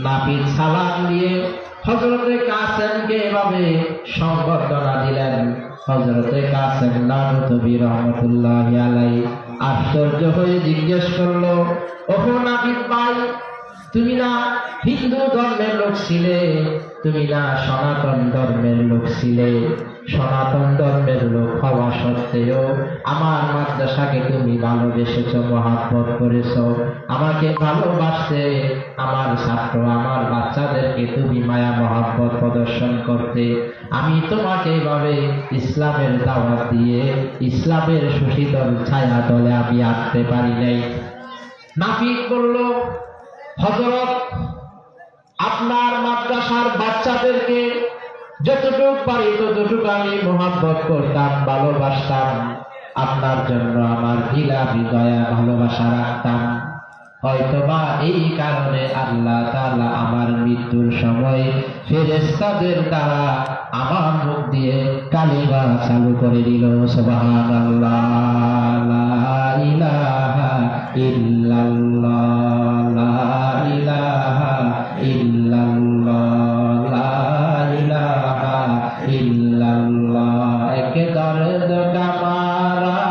Speaker 2: নাপিত সালাম দিয়ে হযরতে কাসেমকে এভাবে সংবর্ধনা দিলেন। হযরতে কাসেম নানুতুবি রাহমাতুল্লাহি আলাইহি আশ্চর্য হয়ে জিজ্ঞেস করলো, ওহো নাপিত ভাই, তুমি না হিন্দু ধর্মের লোক ছিলে, তুমি না সনাতন ধর্মের লোক ছিলে? সনাতন ধর্মের লোক হওয়া সত্ত্বেও আমার মাদ্রাসাকে তুমি ভালোবেসেছ, মহব্বত করেছ, আমাকে ভালোবাসতে, আমার ছাত্র আমার বাচ্চাদেরকে তুমি মায়া মহব্বত প্রদর্শন করতে, আমি তোমাকে এভাবে ইসলামের দাওয়াত দিয়ে ইসলামের সুশীতল ছায়া তলে আমি আসতে পারি নাই। নাপিত বলল, হযরত, আপনার মাদ্রাসার বাচ্চাদেরকে যতটুকু পারি ততটুকু আমি মহব্বত করতাম, ভালোবাসতাম, আপনার জন্য আমার দিলামি দয়া ভালোবাসা রাখতাম। হয়তোবা এই কারণে আল্লাহ তাআলা আমার মৃত্যুর সময় ফেরেশতাদের দ্বারা আমার মুখ দিয়ে কালিমা চালু করে দিল। সুবহানাল্লাহ, লা ইলাহা ইল্লাল্লাহ, লা ইলাহা ইল্লাল্লাহ, লা ইলাহা ইল্লাল্লাহ। এক দর্দ কা মারা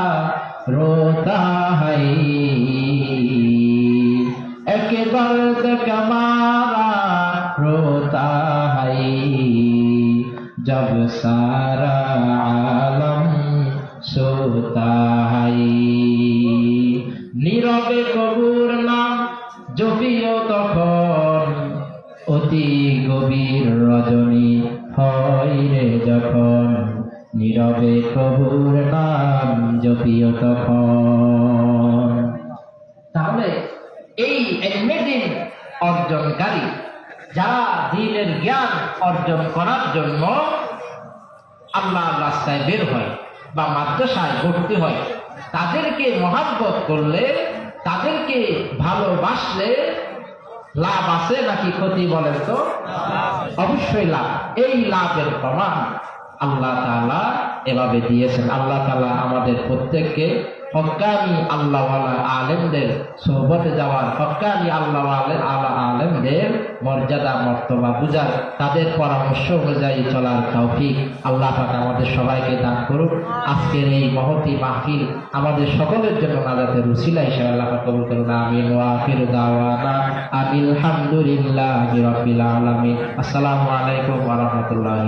Speaker 2: রোতা হাই, এক দর্দ কা মারা রোতা হাই, জব সারা আলম সোতা হাই। নীরবে কবুর নাম জপিও তখন, অতি গভীর রজনী হয় রে যখন, নীরবে কবুর নাম জপিও তখন। তাহলে এই ইলমে দ্বীন অর্জনকারী যারা দ্বীনের জ্ঞান অর্জন করার জন্য আল্লাহর রাস্তায় বের হয় বা মাদ্রাসায় ভর্তি হয়, তাদেরকে মহাব্বত করলে, তাদেরকে ভালোবাসলে লাভ আছে নাকি ক্ষতি বলেন তো? অবশ্যই লাভ। এই লাভের প্রমাণ আল্লাহ তাআলা এভাবে দিয়েছেন। আল্লাহ তাআলা আমাদের প্রত্যেককে হক্কানি আল্লাহওয়ালা আলেমদের সোহবতে যাওয়ার, হক্কানি আল্লাহওয়ালা আলেমদের মর্যাদা মর্তবা বুঝার, তাদের পরামর্শ অনুযায়ী চলার তৌফিক আল্লাহ পাক আমাদের সবাইকে দান করুন। আজকের এই মহতি মাহফিল আমাদের সকলের জন্য নাজাতের উসিলা হিসেবে আল্লাহ পাক কবুল করুন। আমিন। ওয়া আখিরু দাওয়ানা আলহামদুলিল্লাহি রাব্বিল আলামিন। আসসালামু আলাইকুম ওয়া রাহমাতুল্লাহি